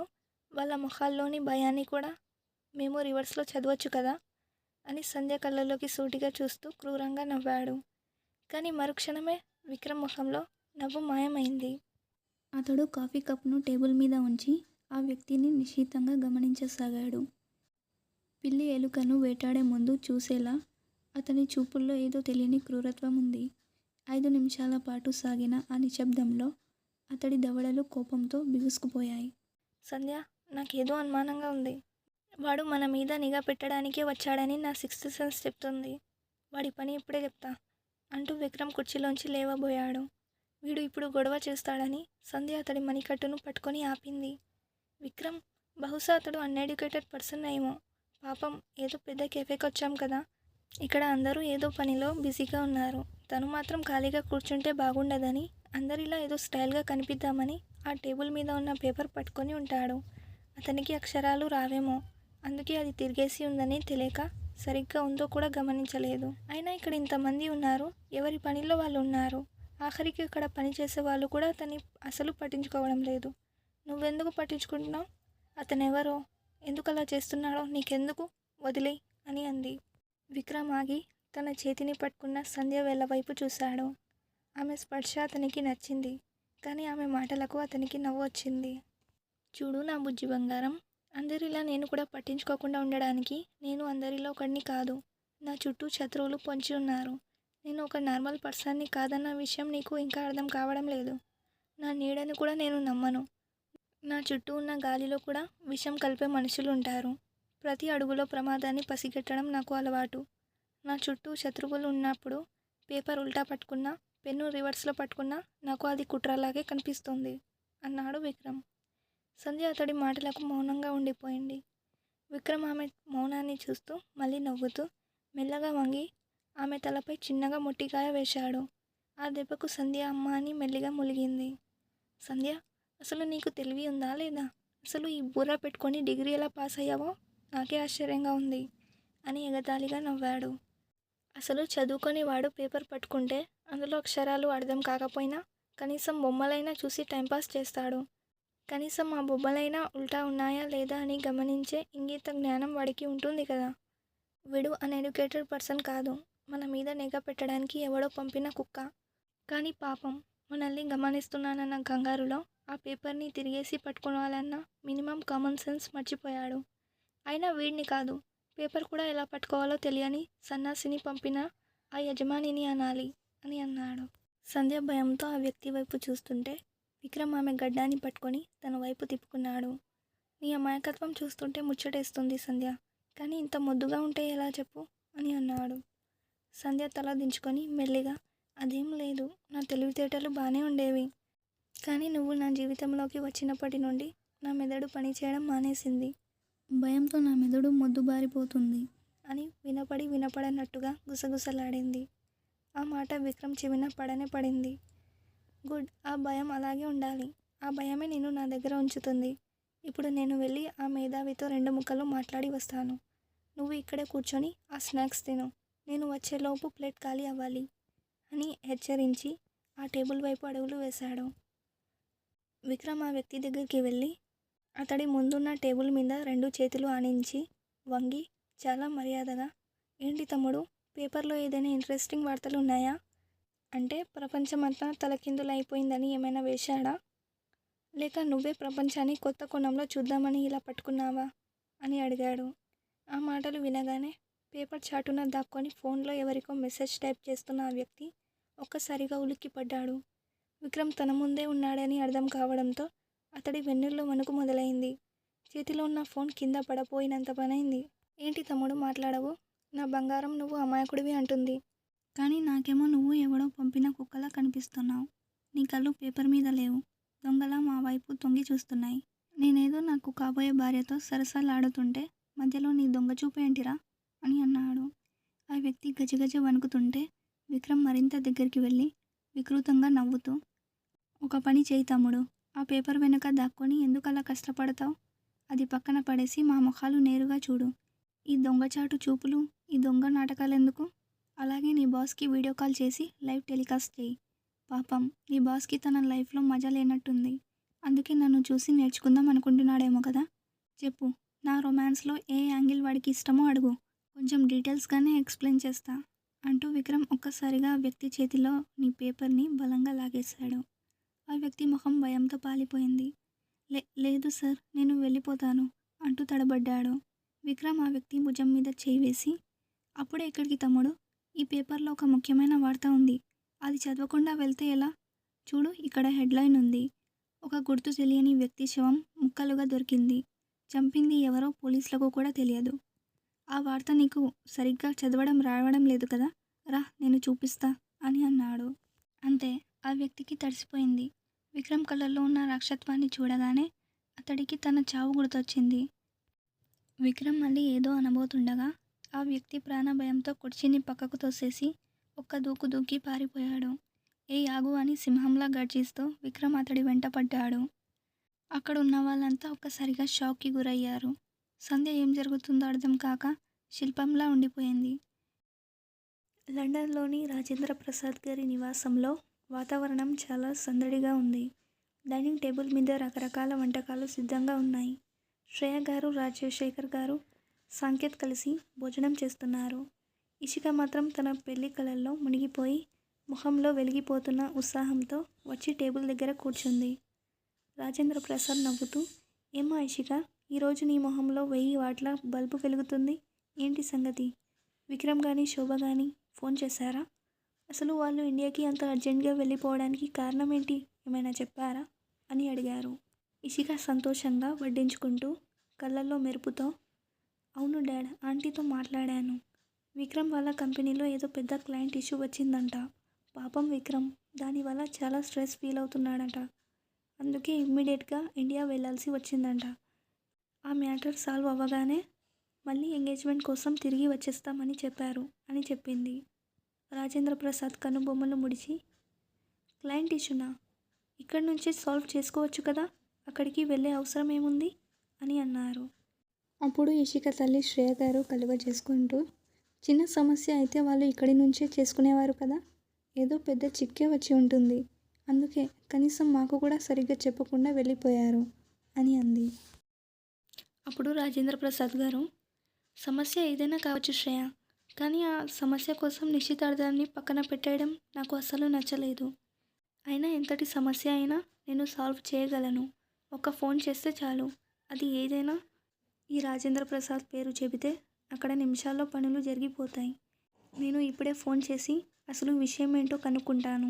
A: వాళ్ళ ముఖాల్లోని భయాన్ని కూడా మేము రివర్స్లో చదవచ్చు కదా అని సంధ్య కళ్ళలోకి సూటిగా చూస్తూ క్రూరంగా నవ్వాడు. కానీ మరుక్షణమే విక్రమ్ ముఖంలో నవ్వు మాయమైంది. అతడు కాఫీ కప్ను టేబుల్ మీద ఉంచి ఆ వ్యక్తిని నిశితంగా గమనించసాగాడు. పిల్లి ఎలుకను వేటాడే ముందు చూసేలా అతని చూపుల్లో ఏదో తెలియని క్రూరత్వం ఉంది. 5 నిమిషాల పాటు సాగిన ఆ నిశ్శబ్దంలో అతడి దవడలు కోపంతో బిగుసుకుపోయాయి. సంధ్య, నాకేదో అనుమానంగా ఉంది. వాడు మన మీద నిఘా పెట్టడానికే వచ్చాడని నా 6th సెన్స్ చెప్తుంది. వాడి పని ఇప్పుడే చెప్తా అంటూ విక్రమ్ కుర్చీలోంచి లేవబోయాడు. వీడు ఇప్పుడు గొడవ చేస్తాడని సంధ్య అతడి మణికట్టును పట్టుకొని ఆపింది. విక్రమ్, బహుశా అతడు అన్ఎడ్యుకేటెడ్ పర్సన్ ఏమో. పాపం, ఏదో పెద్ద కెఫేకి వచ్చాం కదా, ఇక్కడ అందరూ ఏదో పనిలో బిజీగా ఉన్నారు. తను మాత్రం ఖాళీగా కూర్చుంటే బాగుండదని అందరిలా ఏదో స్టైల్గా కనిపిద్దామని ఆ టేబుల్ మీద ఉన్న పేపర్ పట్టుకొని ఉంటాడు. అతనికి అక్షరాలు రావేమో, అందుకే అది తిరిగేసి ఉందని తెలియక
B: సరిగ్గా ఉందో కూడా గమనించలేదు. అయినా ఇక్కడ ఇంతమంది ఉన్నారు, ఎవరి పనిలో వాళ్ళు ఉన్నారు. ఆఖరికి ఇక్కడ పనిచేసే వాళ్ళు కూడా అతన్ని అసలు పట్టించుకోవడం లేదు. నువ్వెందుకు పట్టించుకుంటున్నావు? అతనెవరో, ఎందుకు అలా చేస్తున్నాడో నీకెందుకు, వదిలేయ్ అని అంది. విక్రమ్ ఆగి తన చేతిని పట్టుకున్న సంధ్య వేళ్ళ వైపు చూశాడు. ఆమె స్పర్శ అతనికి నచ్చింది, కానీ ఆమె మాటలకు అతనికి నవ్వు వచ్చింది. చూడు నా బుజ్జి బంగారం, అందరిలా నేను కూడా పట్టించుకోకుండా ఉండడానికి నేను అందరిలో ఒకడిని కాదు. నా చుట్టూ శత్రువులు పొంచి ఉన్నారు. నేను ఒక నార్మల్ పర్సన్ని కాదన్న విషయం నీకు ఇంకా అర్థం కావడం లేదు. నా నీడని కూడా నేను నమ్మను. నా చుట్టూ ఉన్న గాలిలో కూడా విషం కలిపే మనుషులు ఉంటారు. ప్రతి అడుగులో ప్రమాదాన్ని పసిగట్టడం నాకు అలవాటు. నా చుట్టూ శత్రువులు ఉన్నప్పుడు పేపర్ ఉల్టా పట్టుకున్నా, పెన్ను రివర్స్లో పట్టుకున్నా నాకు అది కుట్రలాగే కనిపిస్తుంది అన్నాడు విక్రమ్. సంధ్య అతడి మాటలకు మౌనంగా ఉండిపోయింది. విక్రమ్ ఆమె మౌనాన్ని చూస్తూ మళ్ళీ నవ్వుతూ మెల్లగా వంగి ఆమె తలపై చిన్నగా మొట్టికాయ వేశాడు. ఆ దెబ్బకు సంధ్య అమ్మ అని మెల్లిగా ములిగింది. సంధ్య, అసలు నీకు తెలివి ఉందా లేదా? అసలు ఈ బుర్ర పెట్టుకొని డిగ్రీ ఎలా పాస్ అయ్యావో నాకే ఆశ్చర్యంగా ఉంది అని ఎగతాళిగా నవ్వాడు. అసలు చదువుకొని వాడు పేపర్ పట్టుకుంటే అందులో అక్షరాలు అర్థం కాకపోయినా కనీసం బొమ్మలైనా చూసి టైంపాస్ చేస్తాడు. కనీసం ఆ బొమ్మలైనా ఉల్టా ఉన్నాయా లేదా అని గమనించే ఇంగిత జ్ఞానం వాడికి ఉంటుంది కదా. వీడు అన్ఎడ్యుకేటెడ్ పర్సన్ కాదు, మన మీద నిఘా పెట్టడానికి ఎవడో పంపిన కుక్క. కానీ పాపం మనల్ని గమనిస్తున్నానన్న కంగారులో ఆ పేపర్ని తిరిగేసి పట్టుకోవాలన్న మినిమం కామన్ సెన్స్ మర్చిపోయాడు. అయినా వీడిని కాదు, పేపర్ కూడా ఎలా పట్టుకోవాలో తెలియని సన్నాసిని పంపిన ఆ యజమానిని అనాలి అని అన్నాడు. సంధ్య భయంతో ఆ వ్యక్తి వైపు చూస్తుంటే విక్రమ్ ఆమె గడ్డాన్ని పట్టుకొని తన వైపు తిప్పుకున్నాడు. నీ అమాయకత్వం చూస్తుంటే ముచ్చటేస్తుంది సంధ్య, కానీ ఇంత మొద్దుగా ఉంటే ఎలా చెప్పు అని అన్నాడు. సంధ్య తల దించుకొని మెల్లిగా, అదేం లేదు, నా తెలివితేటలు బాగానే ఉండేవి, కానీ నువ్వు నా జీవితంలోకి వచ్చినప్పటి నుండి నా మెదడు పనిచేయడం మానేసింది. భయంతో నా మెదడు మొద్దుబారిపోతుంది అని వినపడనట్టుగా గుసగుసలాడింది. ఆ మాట విక్రమ్ చెవిన పడనే పడింది. గుడ్, ఆ భయం అలాగే ఉండాలి. ఆ భయమే నిన్ను నా దగ్గర ఉంచుతుంది. ఇప్పుడు నేను వెళ్ళి ఆ మేధావితో 2 ముక్కలు మాట్లాడి వస్తాను. నువ్వు ఇక్కడే కూర్చొని ఆ స్నాక్స్ తిను. నేను వచ్చేలోపు ప్లేట్ ఖాళీ అవ్వాలి అని హెచ్చరించి ఆ టేబుల్ వైపు అడుగులు వేశాడు. విక్రమ్ ఆ వ్యక్తి దగ్గరికి వెళ్ళి అతడి ముందున్న టేబుల్ మీద 2 చేతులు ఆనించి వంగి చాలా మర్యాదగా, ఏంటి తమ్ముడు, పేపర్లో ఏదైనా ఇంట్రెస్టింగ్ వార్తలు ఉన్నాయా? అంటే ప్రపంచమంతా తలకిందులైపోయిందని ఏమైనా వేశాడా? లేక నువ్వే ప్రపంచాన్ని కొత్త కోణంలో చూద్దామని ఇలా పట్టుకున్నావా అని అడిగాడు. ఆ మాటలు వినగానే పేపర్ చాటున దాక్కొని ఫోన్లో ఎవరికో మెసేజ్ టైప్ చేస్తున్న ఆ వ్యక్తి ఒక్కసారిగా ఉలిక్కిపడ్డాడు. విక్రమ్ తన ముందే ఉన్నాడని అర్థం కావడంతో అతడి వెన్నుల్లో వణుకు మొదలైంది. చేతిలో ఉన్న ఫోన్ కింద పడపోయినంత పనైంది. ఏంటి తమ్ముడు మాట్లాడవు? నా బంగారం, నువ్వు అమాయకుడివి అంటుంది. కానీ నాకేమో నువ్వు ఎవడో పంపిన కుక్కలా కనిపిస్తున్నావు. నీ కళ్ళు పేపర్ మీద లేవు, దొంగలా మా వైపు తొంగి చూస్తున్నాయి. నేనేదో నాకు కాబోయే భార్యతో సరసాలాడుతుంటే మధ్యలో నీ దొంగ చూపేంటిరా అని అన్నాడు. ఆ వ్యక్తి గజగజ వణుకుతుంటే విక్రమ్ మరింత దగ్గరికి వెళ్ళి వికృతంగా నవ్వుతూ, ఒక పని చేయి తమ్ముడు, ఆ పేపర్ వెనుక దాక్కొని ఎందుకలా కష్టపడతావు? అది పక్కన పడేసి మా ముఖాలు నేరుగా చూడు. ఈ దొంగచాటు చూపులు, ఈ దొంగ నాటకాలెందుకు? అలాగే నీ బాస్కి వీడియో కాల్ చేసి లైవ్ టెలికాస్ట్ చేయి. పాపం నీ బాస్కి తన లైఫ్లో మజా లేనట్టుంది, అందుకే నన్ను చూసి నేర్చుకుందాం అనుకుంటున్నాడేమో కదా. చెప్పు, నా రొమాన్స్లో ఏ యాంగిల్ వాడికి ఇష్టమో అడుగు, కొంచెం డీటెయిల్స్గానే ఎక్స్ప్లెయిన్ చేస్తా అంటూ విక్రమ్ ఒక్కసారిగా ఆ వ్యక్తి చేతిలో నీ పేపర్ని బలంగా లాగేశాడు. ఆ వ్యక్తి ముఖం భయంతో పాలిపోయింది. లేదు సార్, నేను వెళ్ళిపోతాను అంటూ తడబడ్డాడు. విక్రమ్ ఆ వ్యక్తి భుజం మీద చేయి వేసి, అప్పుడే ఎక్కడికి తమ్ముడు, ఈ పేపర్లో ఒక ముఖ్యమైన వార్త ఉంది, అది చదవకుండా వెళ్తే ఎలా? చూడు, ఇక్కడ హెడ్లైన్ ఉంది, ఒక గుర్తు తెలియని వ్యక్తి శవం ముక్కలుగా దొరికింది, చంపింది ఎవరో పోలీసులకు కూడా తెలియదు. ఆ వార్త నీకు సరిగ్గా చదవడం రావడం లేదు కదా, రా నేను చూపిస్తా అని అన్నాడు. అంతే, ఆ వ్యక్తికి తడిసిపోయింది. విక్రమ్ కళ్ళల్లో ఉన్న రాక్షసత్వాన్ని చూడగానే అతడికి తన చావు గుర్తొచ్చింది. విక్రమ్ మళ్ళీ ఏదో అనబోతుండగా ఆ వ్యక్తి ప్రాణభయంతో కుర్చీని పక్కకు తోసేసి ఒక్క దూకు దూకి పారిపోయాడు. ఏ యాగు అని సింహంలా గర్జిస్తూ విక్రమ్ అతడి వెంట పడ్డాడు. అక్కడ ఉన్న వాళ్ళంతా ఒక్కసారిగా షాక్కి గురయ్యారు. సంధ్య ఏం జరుగుతుందో అర్థం కాక
A: శిల్పంలా ఉండిపోయింది. లండన్లోని రాజేంద్ర ప్రసాద్ గారి నివాసంలో వాతావరణం చాలా సందడిగా ఉంది. డైనింగ్ టేబుల్ మీద రకరకాల వంటకాలు సిద్ధంగా ఉన్నాయి. శ్రేయ గారు, రాజశేఖర్ గారు, సాంకేత్ కలిసి భోజనం చేస్తున్నారు. ఇషిక మాత్రం తన పెళ్లి కలల్లో మునిగిపోయి ముఖంలో వెలిగిపోతున్న ఉత్సాహంతో వచ్చి టేబుల్ దగ్గర కూర్చుంది. రాజేంద్ర ప్రసాద్ నవ్వుతూ, ఏమ్మా ఇషిక, ఈరోజు నీ మొహంలో 1000 వాట్ల బల్బు వెలుగుతుంది. ఏంటి సంగతి? విక్రమ్ కానీ శోభ కానీ ఫోన్ చేశారా? అసలు వాళ్ళు ఇండియాకి అంత అర్జెంట్గా వెళ్ళిపోవడానికి కారణం ఏంటి? ఏమైనా చెప్పారా అని అడిగారు. ఇషిక సంతోషంగా వడ్డించుకుంటూ కళ్ళల్లో మెరుపుతో, అవును డాడ్, ఆంటీతో మాట్లాడాను. విక్రమ్ వాళ్ళ కంపెనీలో ఏదో పెద్ద క్లయింట్ ఇష్యూ వచ్చిందంట. పాపం విక్రమ్ దానివల్ల చాలా స్ట్రెస్ ఫీల్ అవుతున్నాడట. అందుకే ఇమ్మీడియట్గా ఇండియా వెళ్ళాల్సి వచ్చిందంట. ఆ మ్యాటర్ సాల్వ్ అవ్వగానే మళ్ళీ ఎంగేజ్మెంట్ కోసం తిరిగి వచ్చేస్తామని చెప్పారు అని చెప్పింది. రాజేంద్ర ప్రసాద్ కనుబొమ్మలు ముడిచి, క్లయింట్ ఇష్యూనా? ఇక్కడి నుంచి సాల్వ్ చేసుకోవచ్చు కదా, అక్కడికి వెళ్ళే అవసరం ఏముంది అని అన్నారు. అప్పుడు ఇషిక తల్లి శ్రేయ గారు కలువ చేసుకుంటూ, చిన్న సమస్య అయితే వాళ్ళు ఇక్కడి నుంచే చేసుకునేవారు కదా, ఏదో పెద్ద చిక్కే వచ్చి ఉంటుంది, అందుకే కనీసం మాకు కూడా సరిగ్గా చెప్పకుండా వెళ్ళిపోయారు అని అంది. అప్పుడు రాజేంద్ర ప్రసాద్ గారు, సమస్య ఏదైనా కావచ్చు శ్రేయ, కానీ ఆ సమస్య కోసం నిశ్చితార్థాన్ని పక్కన పెట్టేయడం నాకు అస్సలు నచ్చలేదు. అయినా ఎంతటి సమస్య అయినా నేను సాల్వ్ చేయగలను. ఒక ఫోన్ చేస్తే చాలు, అది ఏదైనా. ఈ రాజేంద్ర ప్రసాద్ పేరు చెబితే అక్కడ నిమిషాల్లో పనులు జరిగిపోతాయి. నేను ఇప్పుడే ఫోన్ చేసి అసలు విషయం ఏంటో కనుక్కుంటాను.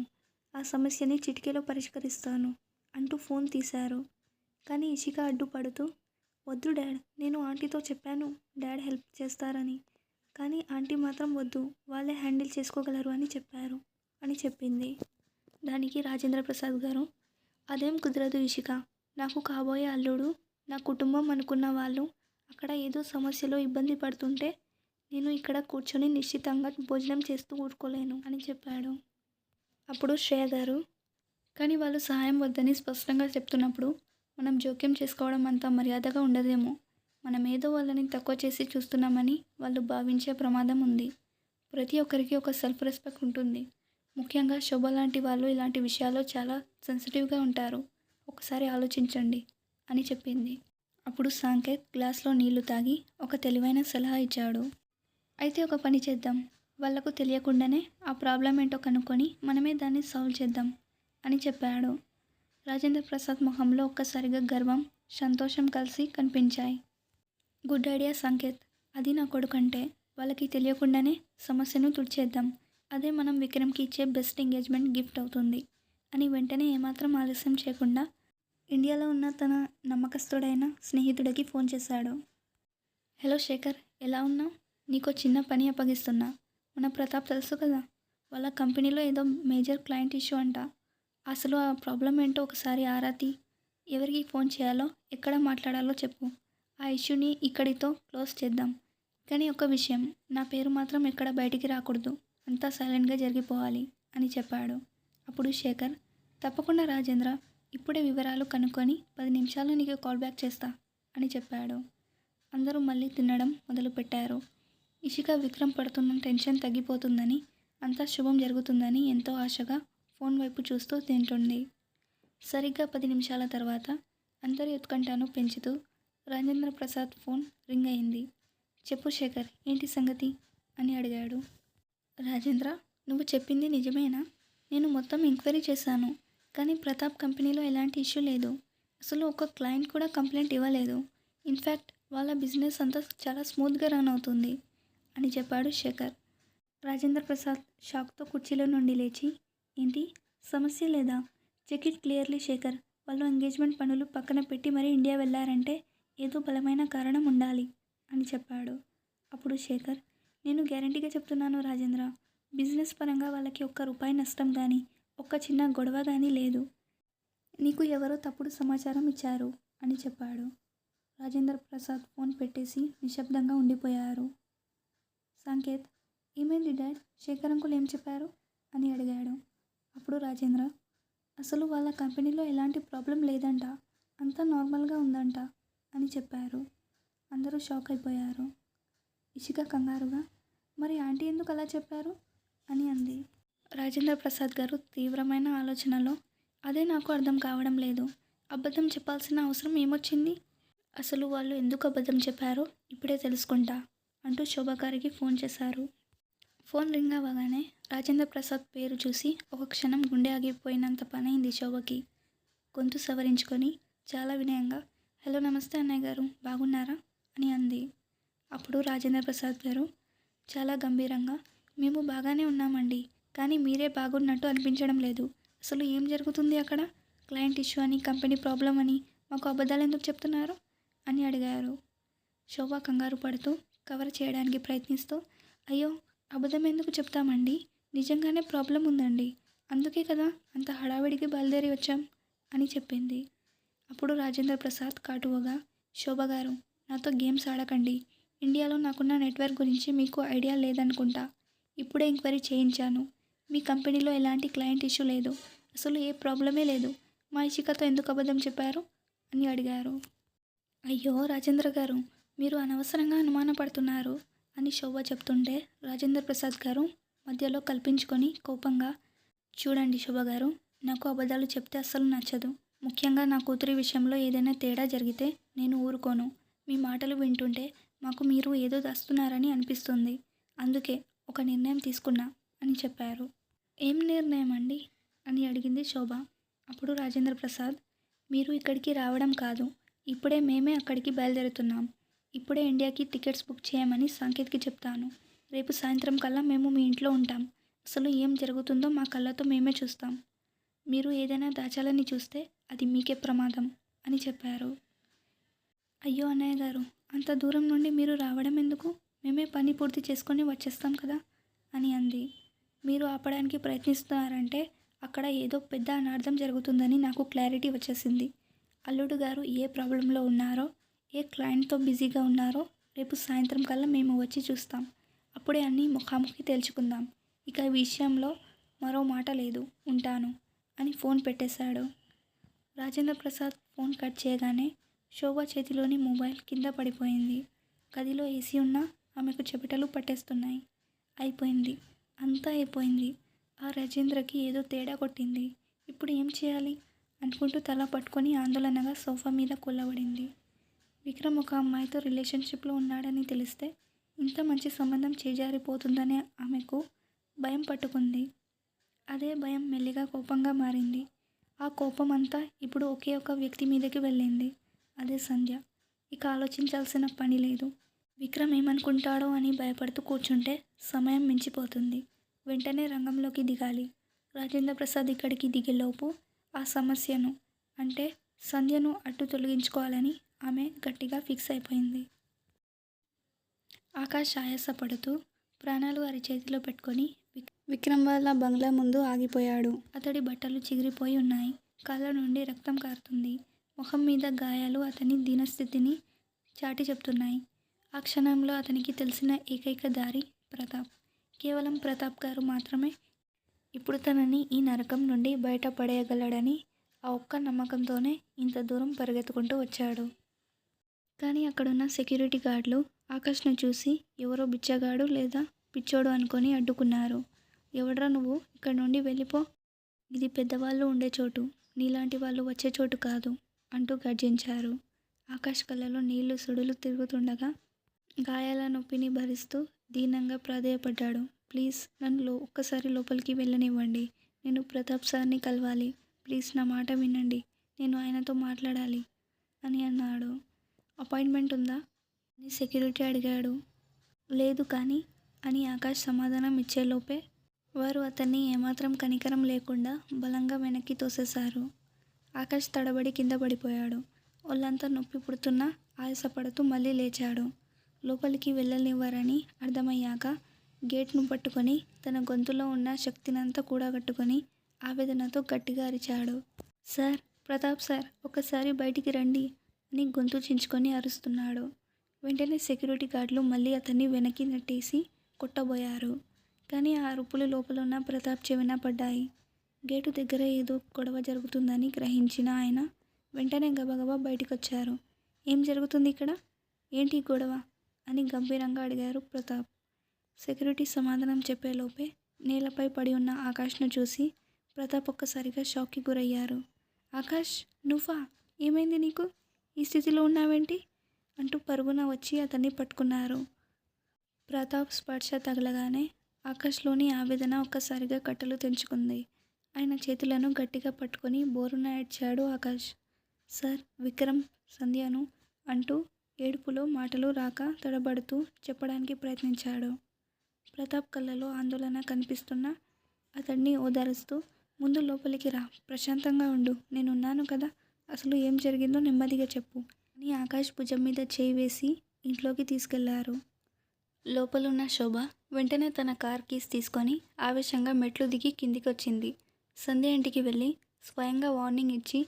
A: ఆ సమస్యని చిటికెలో పరిష్కరిస్తాను అంటూ ఫోన్ తీశారు. కానీ ఇషిక అడ్డుపడుతూ, వద్దు డాడ్, నేను ఆంటీతో చెప్పాను డాడ్ హెల్ప్ చేస్తారని. కానీ ఆంటీ మాత్రం వద్దు, వాళ్ళే హ్యాండిల్ చేసుకోగలరు అని చెప్పారు అని చెప్పింది. దానికి రాజేంద్ర ప్రసాద్ గారు, అదేం కుదరదు ఇషిక, నాకు కాబోయే అల్లుడు, నా కుటుంబం అనుకున్న వాళ్ళు అక్కడ ఏదో సమస్యలో ఇబ్బంది పడుతుంటే నేను ఇక్కడ కూర్చొని నిశ్చితంగా భోజనం చేస్తూ ఊరుకోలేను అని చెప్పాడు. అప్పుడు శ్రేయ గారు, కానీ వాళ్ళు సహాయం వద్దని స్పష్టంగా చెప్తున్నప్పుడు మనం జోక్యం చేసుకోవడం అంత మర్యాదగా ఉండదేమో. మనం ఏదో వాళ్ళని తక్కువ చేసి చూస్తున్నామని వాళ్ళు భావించే ప్రమాదం ఉంది. ప్రతి ఒక్కరికి ఒక సెల్ఫ్ రెస్పెక్ట్ ఉంటుంది. ముఖ్యంగా శోభ లాంటి వాళ్ళు ఇలాంటి విషయాల్లో చాలా సెన్సిటివ్గా ఉంటారు. ఒకసారి ఆలోచించండి అని చెప్పింది. అప్పుడు సాంకేత్ గ్లాస్లో నీళ్లు తాగి ఒక తెలివైన సలహా ఇచ్చాడు. అయితే ఒక పని చేద్దాం, వాళ్లకు తెలియకుండానే ఆ ప్రాబ్లం ఏంటో కనుక్కొని మనమే దాన్ని సాల్వ్ చేద్దాం అని చెప్పాడు. రాజేంద్ర ప్రసాద్ మొహంలో ఒక్కసారిగా గర్వం, సంతోషం కలిసి కనిపించాయి. గుడ్ ఐడియా సాంకేత్, అది నా కొడుకంటే వాళ్ళకి తెలియకుండానే సమస్యను తుడిచేద్దాం. అదే మనం విక్రమ్కి ఇచ్చే బెస్ట్ ఎంగేజ్మెంట్ గిఫ్ట్ అవుతుంది అని వెంటనే ఏమాత్రం ఆలస్యం చేయకుండా ఇండియాలో ఉన్న తన నమ్మకస్తుడైన స్నేహితుడికి ఫోన్ చేశాడు. హలో శేఖర్, ఎలా ఉన్నావు? నీకో చిన్న పని అప్పగిస్తున్నా. మన ప్రతాప్ తెలుసు కదా, వాళ్ళ కంపెనీలో ఏదో మేజర్ క్లయింట్ ఇష్యూ అంట. అసలు ఆ ప్రాబ్లం ఏంటో ఒకసారి ఆరాతి, ఎవరికి ఫోన్ చేయాలో, ఎక్కడ మాట్లాడాలో చెప్పు. ఆ ఇష్యూని ఇక్కడితో క్లోజ్ చేద్దాం. కానీ ఒక విషయం, నా పేరు మాత్రం ఎక్కడ బయటికి రాకూడదు, అంతా సైలెంట్గా జరిగిపోవాలి అని చెప్పాడు. అప్పుడు శేఖర్, తప్పకుండా రాజేంద్ర, ఇప్పుడే వివరాలు కనుక్కొని 10 నిమిషాల్లో నీకు కాల్ బ్యాక్ చేస్తా అని చెప్పాడు. అందరూ మళ్ళీ తినడం మొదలుపెట్టారు. ఇషిక విక్రమ్ పడుతున్న టెన్షన్ తగ్గిపోతుందని, అంతా శుభం జరుగుతుందని ఎంతో ఆశగా ఫోన్ వైపు చూస్తూ తింటుంది. సరిగ్గా 10 నిమిషాల తర్వాత అందరి ఉత్కంఠను పెంచుతూ రాజేంద్ర ప్రసాద్ ఫోన్ రింగ్ అయింది. చెప్పు శేఖర్, ఏంటి సంగతి అని అడిగాడు. రాజేంద్ర, నువ్వు చెప్పింది నిజమేనా? నేను మొత్తం ఎంక్వైరీ చేశాను, కానీ ప్రతాప్ కంపెనీలో ఎలాంటి ఇష్యూ లేదు. అసలు ఒక క్లయింట్ కూడా కంప్లైంట్ ఇవ్వలేదు. ఇన్ఫ్యాక్ట్ వాళ్ళ బిజినెస్ అంతా చాలా స్మూత్గా రన్ అవుతుంది అని చెప్పాడు శేఖర్. రాజేంద్ర ప్రసాద్ షాక్తో కుర్చీలో నుండి లేచి, ఏంటి, సమస్య లేదా? Check it clearly Shekhar. వాళ్ళు ఎంగేజ్మెంట్ పనులు పక్కన పెట్టి మరీ ఇండియా వెళ్ళారంటే ఏదో బలమైన కారణం ఉండాలి అని చెప్పాడు. అప్పుడు శేఖర్, నేను గ్యారంటీగా చెప్తున్నాను రాజేంద్ర, బిజినెస్ పరంగా వాళ్ళకి ఒక్క రూపాయి నష్టం కానీ, ఒక్క చిన్న గొడవ కానీ లేదు. నీకు ఎవరో తప్పుడు సమాచారం ఇచ్చారు అని చెప్పాడు. రాజేంద్ర ప్రసాద్ ఫోన్ పెట్టేసి నిశ్శబ్దంగా ఉండిపోయారు. సాంకేత్, ఏమైంది డాడ్, శేఖర్ అంకుల్ ఏం చెప్పారు అని అడిగాడు. అప్పుడు రాజేంద్ర, అసలు వాళ్ళ కంపెనీలో ఎలాంటి ప్రాబ్లం లేదంట, అంతా నార్మల్గా ఉందంట అని చెప్పారు. అందరూ షాక్ అయిపోయారు. ఇషిక కంగారుగా. మరి ఆంటీ ఎందుకు అలా చెప్పారు అని అంది. రాజేంద్ర ప్రసాద్ గారు తీవ్రమైన ఆలోచనలో, అదే నాకు అర్థం కావడం లేదు. అబద్ధం చెప్పాల్సిన అవసరం ఏమొచ్చింది? అసలు వాళ్ళు ఎందుకు అబద్ధం చెప్పారో ఇప్పుడే తెలుసుకుంటా అంటూ శోభ గారికి ఫోన్ చేశారు. ఫోన్ రింగ్ అవ్వగానే రాజేంద్ర ప్రసాద్ పేరు చూసి ఒక క్షణం గుండె ఆగిపోయినంత పనైంది శోభకి. గొంతు సవరించుకొని చాలా వినయంగా, హలో నమస్తే అన్నయ్య గారు, బాగున్నారా అని అంది. అప్పుడు రాజేంద్ర ప్రసాద్ గారు చాలా గంభీరంగా, మేము బాగానే ఉన్నామండి, కానీ మీరే బాగున్నట్టు అనిపించడం లేదు. అసలు ఏం జరుగుతుంది అక్కడ? క్లయింట్ ఇష్యూ అని, కంపెనీ ప్రాబ్లం అని మాకు అబద్ధాలు ఎందుకు చెప్తున్నారు అని అడిగారు. శోభ కంగారు పడుతూ కవర్ చేయడానికి ప్రయత్నిస్తూ, అయ్యో అబద్ధం ఎందుకు చెప్తామండి, నిజంగానే ప్రాబ్లం ఉందండి, అందుకే కదా అంత హడావిడికి బయలుదేరి వచ్చాం అని చెప్పింది. అప్పుడు రాజేంద్ర ప్రసాద్ కాటువగా, శోభ గారు నాతో గేమ్స్ ఆడకండి. ఇండియాలో నాకున్న నెట్వర్క్ గురించి మీకు ఐడియా లేదనుకుంటా. ఇప్పుడే ఎంక్వైరీ చేయించాను. మీ కంపెనీలో ఎలాంటి క్లయింట్ ఇష్యూ లేదు, అసలు ఏ ప్రాబ్లమే లేదు. మా ఇషికతో ఎందుకు అబద్ధం చెప్పారు అని అడిగారు. అయ్యో రాజేంద్ర గారు, మీరు అనవసరంగా అనుమానపడుతున్నారు అని శోభ చెప్తుంటే రాజేంద్ర ప్రసాద్ గారు మధ్యలో కల్పించుకొని కోపంగా, చూడండి శోభ గారు, నాకు అబద్ధాలు చెప్తే అస్సలు నచ్చదు. ముఖ్యంగా నా కూతురి విషయంలో ఏదైనా తేడా జరిగితే నేను ఊరుకోను. మీ మాటలు వింటుంటే మాకు మీరు ఏదో దాస్తున్నారని అనిపిస్తుంది. అందుకే ఒక నిర్ణయం తీసుకున్నా అని చెప్పారు. ఏం నిర్ణయం అండి అని అడిగింది శోభ. అప్పుడు రాజేంద్ర ప్రసాద్, మీరు ఇక్కడికి రావడం కాదు, ఇప్పుడే మేమే అక్కడికి బయలుదేరుతున్నాం. ఇప్పుడే ఇండియాకి టికెట్స్ బుక్ చేయమని సాకేత్కి చెప్తాను. రేపు సాయంత్రం కల్లా మేము మీ ఇంట్లో ఉంటాం. అసలు ఏం జరుగుతుందో మా కళ్ళతో మేమే చూస్తాం. మీరు ఏదైనా దాచాలని చూస్తే అది మీకే ప్రమాదం అని చెప్పారు. అయ్యో అన్నయ్య గారు, అంత దూరం నుండి మీరు రావడం ఎందుకు? మేమే పని పూర్తి చేసుకొని వచ్చేస్తాం కదా అని అంది. మీరు ఆపడానికి ప్రయత్నిస్తున్నారంటే అక్కడ ఏదో పెద్ద అనార్థం జరుగుతుందని నాకు క్లారిటీ వచ్చేసింది. అల్లుడు గారు ఏ ప్రాబ్లంలో ఉన్నారో, ఏ క్లయింట్తో బిజీగా ఉన్నారో రేపు సాయంత్రం కల్లా మేము వచ్చి చూస్తాం. అప్పుడే అన్నీ ముఖాముఖి తేల్చుకుందాం. ఇక ఈ విషయంలో మరో మాట లేదు, ఉంటాను అని ఫోన్ పెట్టేశాడు. రాజేంద్ర ప్రసాద్ ఫోన్ కట్ చేయగానే శోభ చేతిలోని మొబైల్ కింద పడిపోయింది. గదిలో ఏసీ ఉన్నా ఆమెకు చెమటలు పట్టేస్తున్నాయి. అయిపోయింది, అంతా అయిపోయింది. ఆ రాజేంద్రకి ఏదో తేడా కొట్టింది. ఇప్పుడు ఏం చేయాలి అనుకుంటూ తల పట్టుకొని ఆందోళనగా సోఫా మీద కూలబడింది. విక్రమ్ ఒక అమ్మాయితో రిలేషన్షిప్లో ఉన్నాడని తెలిస్తే ఇంత మంచి సంబంధం చేజారిపోతుందనే ఆమెకు భయం పట్టుకుంది. అదే భయం మెల్లిగా కోపంగా మారింది. ఆ కోపం అంతా ఇప్పుడు ఒకే ఒక వ్యక్తి మీదకి వెళ్ళింది, అదే సంధ్య. ఇక ఆలోచించాల్సిన పని లేదు. విక్రమ్ ఏమనుకుంటాడో అని భయపడుతూ కూర్చుంటే సమయం మించిపోతుంది. వెంటనే రంగంలోకి దిగాలి. రాజేంద్ర ప్రసాద్ ఇక్కడికి దిగేలోపు ఆ సమస్యను, అంటే సంధ్యను అడ్డు తొలగించుకోవాలని ఆమె గట్టిగా ఫిక్స్ అయిపోయింది. ఆకాష్ ఆయాసపడుతూ ప్రాణాలు అరిచేతిలో పెట్టుకొని విక్రమ్ వాళ్ళ బంగ్లా ముందు ఆగిపోయాడు. అతడి బట్టలు చిగిరిపోయి ఉన్నాయి. కాళ్ళ నుండి రక్తం కారుతుంది. ముఖం మీద గాయాలు అతని దీనస్థితిని చాటి చెప్తున్నాయి. ఆ క్షణంలో అతనికి తెలిసిన ఏకైక దారి ప్రతాప్. కేవలం ప్రతాప్ గారు మాత్రమే ఇప్పుడు తనని ఈ నరకం నుండి బయటపడేయగలడని ఆ ఒక్క నమ్మకంతోనే ఇంత దూరం పరిగెత్తుకుంటూ వచ్చాడు. కానీ అక్కడున్న సెక్యూరిటీ గార్డులు ఆకాష్ను చూసి ఎవరో బిచ్చగాడు లేదా పిచ్చోడు అనుకొని అడ్డుకున్నారు. ఎవడ్రా నువ్వు, ఇక్కడ నుండి వెళ్ళిపో, ఇది పెద్దవాళ్ళు ఉండే చోటు, నీలాంటి వాళ్ళు వచ్చే చోటు కాదు అంటూ గర్జించారు. ఆకాష్ కళ్ళలో నీళ్లు సుడులు తిరుగుతుండగా గాయాల నొప్పిని భరిస్తూ దీనంగా ప్రాధేయపడ్డాడు. ప్లీజ్ నన్ను ఒక్కసారి లోపలికి వెళ్ళనివ్వండి. నేను ప్రతాప్ సార్ని కలవాలి. ప్లీజ్ నా మాట వినండి. నేను ఆయనతో మాట్లాడాలి అని అన్నాడు. అపాయింట్మెంట్ ఉందా అని సెక్యూరిటీ అడిగాడు. లేదు కానీ అని ఆకాష్ సమాధానం ఇచ్చేలోపే వారు అతన్ని ఏమాత్రం కనికరం లేకుండా బలంగా వెనక్కి తోసేశారు. ఆకాష్ తడబడి కింద పడిపోయాడు. ఒళ్ళంతా నొప్పి పుడుతున్నా ఆయాసపడుతూ మళ్ళీ లేచాడు. లోపలికి వెళ్ళనివ్వరని అర్థమయ్యాక గేట్ను పట్టుకొని తన గొంతులో ఉన్న శక్తినంతా కూడగట్టుకొని ఆవేదనతో గట్టిగా అరిచాడు. సార్, ప్రతాప్ సార్, ఒక్కసారి బయటికి రండి అని గొంతు చించుకొని అరుస్తున్నాడు. వెంటనే సెక్యూరిటీ గార్డులు మళ్ళీ అతన్ని వెనక్కి నెట్టేసి కొట్టబోయారు. కానీ ఆ అరుపులు లోపల ఉన్న ప్రతాప్ చెవిన పడ్డాయి. గేటు దగ్గర ఏదో గొడవ జరుగుతుందని గ్రహించిన ఆయన వెంటనే గబగబా బయటికొచ్చారు. ఏం జరుగుతుంది ఇక్కడ? ఏంటి గొడవ అని గంభీరంగా అడిగారు ప్రతాప్. సెక్యూరిటీ సమాధానం చెప్పేలోపే నేలపై పడి ఉన్న ఆకాష్ను చూసి ప్రతాప్ ఒక్కసారిగా షాక్కి గురయ్యారు. ఆకాష్, నువ్వా? ఏమైంది నీకు? ఈ స్థితిలో ఉన్నావేంటి? అంటూ పరుగున వచ్చి అతన్ని పట్టుకున్నారు. ప్రతాప్ స్పర్శ తగలగానే ఆకాష్లోని ఆవేదన ఒక్కసారిగా కట్టలు తెంచుకుంది. ఆయన చేతులను గట్టిగా పట్టుకొని బోరున ఏడ్చాడు ఆకాష్. సార్, విక్రమ్ సంధ్యను అంటూ ఏడుపులో మాటలు రాక తడబడుతూ చెప్పడానికి ప్రయత్నించాడు. ప్రతాప్ కళ్ళలో ఆందోళన కనిపిస్తున్నా అతన్ని ఓదారుస్తూ, ముందు లోపలికి రా, ప్రశాంతంగా ఉండు, నేనున్నాను కదా, అసలు ఏం జరిగిందో నెమ్మదిగా చెప్పు అని ఆకాష్ భుజం మీద చేయి వేసి ఇంట్లోకి తీసుకెళ్లారు. లోపలున్న శోభ వెంటనే తన కార్ కీస్ తీసుకొని ఆవేశంగా మెట్లు దిగి కిందికొచ్చింది. సంధ్య ఇంటికి వెళ్ళి స్వయంగా వార్నింగ్ ఇచ్చి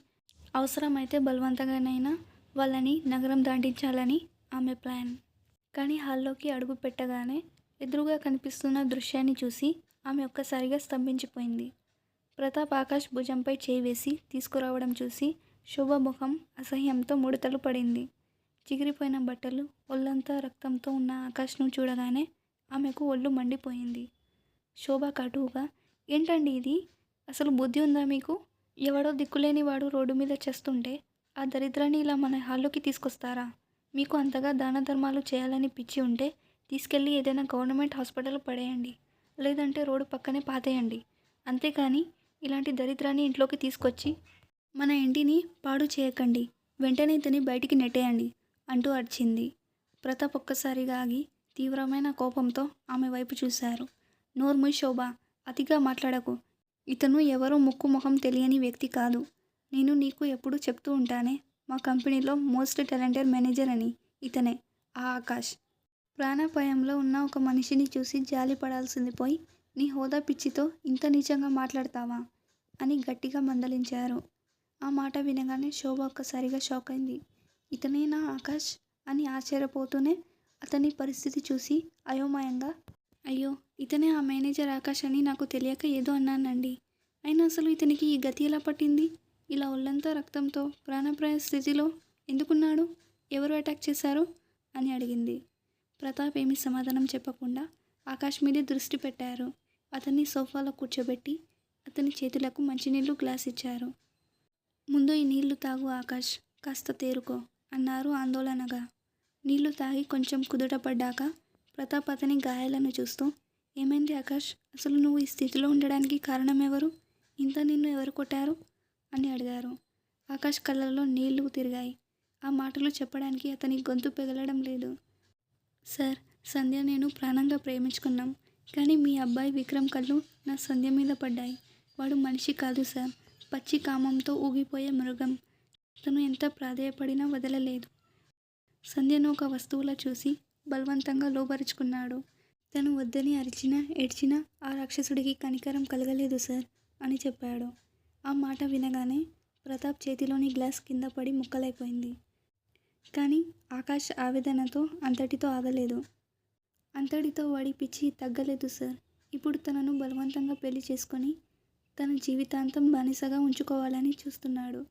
A: అవసరమైతే బలవంతంగానైనా వాళ్ళని నగరం దాటించాలని ఆమె ప్లాన్. కానీ హాల్లోకి అడుగు పెట్టగానే ఎదురుగా కనిపిస్తున్న దృశ్యాన్ని చూసి ఆమె ఒక్కసారిగా స్తంభించిపోయింది. ప్రతాప్ ఆకాష్ భుజంపై చేయి వేసి తీసుకురావడం చూసి శోభ ముఖం అసహ్యంతో ముడతలు పడింది. చిగిరిపోయిన బట్టలు, ఒళ్ళంతా రక్తంతో ఉన్న ఆకాష్ను చూడగానే ఆమెకు ఒళ్ళు మండిపోయింది. శోభ కటువుగా, ఏంటండి ఇది? అసలు బుద్ధి ఉందా మీకు? ఎవడో దిక్కులేని వాడు రోడ్డు మీద చేస్తుంటే ఆ దరిద్రాన్ని ఇలా మన హాల్లోకి తీసుకొస్తారా? మీకు అంతగా దాన ధర్మాలు చేయాలని పిచ్చి ఉంటే తీసుకెళ్ళి ఏదైనా గవర్నమెంట్ హాస్పిటల్ పడేయండి, లేదంటే రోడ్డు పక్కనే పాతేయండి. అంతేకాని ఇలాంటి దరిద్రాన్ని ఇంట్లోకి తీసుకొచ్చి మన ఇంటిని పాడు చేయకండి. వెంటనే ఇతని బయటికి నెట్టేయండి అంటూ అరిచింది. ప్రతాప్ ఒక్కసారిగా ఆగి తీవ్రమైన కోపంతో ఆమె వైపు చూశారు. నోర్ముయ్ శోభ, అతిగా మాట్లాడకు. ఇతను ఎవరో ముక్కు మొహం తెలియని వ్యక్తి కాదు. నేను నీకు ఎప్పుడూ చెప్తూ ఉంటానే, మా కంపెనీలో మోస్ట్ టాలెంటెడ్ మేనేజర్ అని. ఇతనే ఆ ఆకాష్. ప్రాణాపాయంలో ఉన్న ఒక మనిషిని చూసి జాలి పడాల్సింది పోయి నీ హోదా పిచ్చితో ఇంత నీచంగా మాట్లాడతావా అని గట్టిగా మందలించారు. ఆ మాట వినగానే శోభ ఒక్కసారిగా షాక్ అయింది. ఇతనేనా ఆకాష్ అని ఆశ్చర్యపోతూనే అతని పరిస్థితి చూసి అయోమయంగా, అయ్యో, ఇతనే ఆ మేనేజర్ ఆకాష్ అని నాకు తెలియక ఏదో అన్నానండి. అయినా అసలు ఇతనికి ఈ గతి ఎలా పట్టింది? ఇలా ఒళ్ళంతా రక్తంతో ప్రాణాపాయ స్థితిలో ఎందుకున్నాడు? ఎవరు అటాక్ చేశారు అని అడిగింది. ప్రతాప్ ఏమీ సమాధానం చెప్పకుండా ఆకాష్ మీదే దృష్టి పెట్టారు. అతన్ని సోఫాలో కూర్చోబెట్టి అతని చేతులకు మంచినీళ్ళు గ్లాస్ ఇచ్చారు. ముందు ఈ నీళ్లు తాగు ఆకాష్, కాస్త తేరుకో అన్నారు ఆందోళనగా. నీళ్లు తాగి కొంచెం కుదుటపడ్డాక ప్రతాప్ అతని గాయాలను చూస్తూ, ఏమైంది ఆకాష్? అసలు నువ్వు ఈ స్థితిలో ఉండడానికి కారణం ఎవరు? ఇంత నిన్ను ఎవరు కొట్టారు అని అడిగారు. ఆకాష్ కళ్ళల్లో నీళ్లు తిరిగాయి. ఆ మాటలు చెప్పడానికి అతని గొంతు పెగలడం లేదు. సార్, సంధ్య నేను ప్రాణంగా ప్రేమించుకున్నాం. కానీ మీ అబ్బాయి విక్రమ్ కళ్ళు నా సంధ్య మీద పడ్డాయి. వాడు మనిషి కాదు సార్, పచ్చి కామంతో ఊగిపోయే మృగం. తను ఎంత ప్రాధేయపడినా వదలలేదు. సంధ్యను ఒక వస్తువులా చూసి బలవంతంగా లోబరుచుకున్నాడు. తను వద్దని అరిచినా ఏడ్చినా ఆ రాక్షసుడికి కనికరం కలగలేదు సార్ అని చెప్పాడు. ఆ మాట వినగానే ప్రతాప్ చేతిలోని గ్లాస్ కింద పడి ముక్కలైపోయింది. కానీ ఆకాష్ ఆవేదనతో అంతటితో ఆగలేదు. అంతటితో వాడి పిచ్చి తగ్గలేదు సార్. ఇప్పుడు తనను బలవంతంగా పెళ్లి చేసుకొని తన జీవితాంతం బానిసగా ఉంచుకోవాలని చూస్తున్నాడు.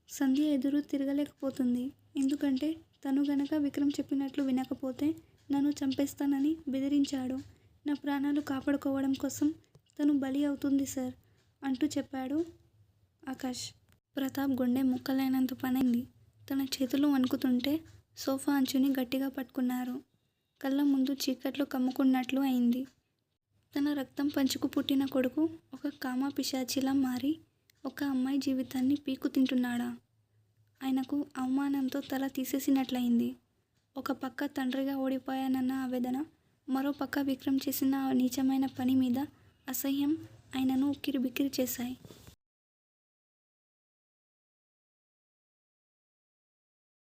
A: సంధ్య ఎదురు తిరగలేకపోతుంది. ఎందుకంటే తను గనక విక్రమ్ చెప్పినట్లు వినకపోతే నన్ను చంపేస్తానని బెదిరించాడు. నా ప్రాణాలు కాపాడుకోవడం కోసం తను బలి అవుతుంది సార్ అంటూ చెప్పాడు ఆకాష్. ప్రతాప్ గుండె ముక్కలైనంత పనైంది. తన చేతులు వణుకుతుంటే సోఫా అంచుని గట్టిగా పట్టుకున్నారు. కళ్ళ ముందు చీకట్లు కమ్ముకున్నట్లు అయింది. తన రక్తం పంచుకు పుట్టిన కొడుకు ఒక కామ పిశాచిలా మారి ఒక అమ్మాయి జీవితాన్ని పీకు తింటున్నాడా? ఆయనకు అవమానంతో తల తీసేసినట్లయింది. ఒక పక్క తండ్రిగా ఓడిపోయానన్న ఆవేదన, మరో పక్క విక్రమ్ చేసిన ఆ నీచమైన పని మీద అసహ్యం ఆయనను ఉక్కిరిబిక్కిరి చేశాయి.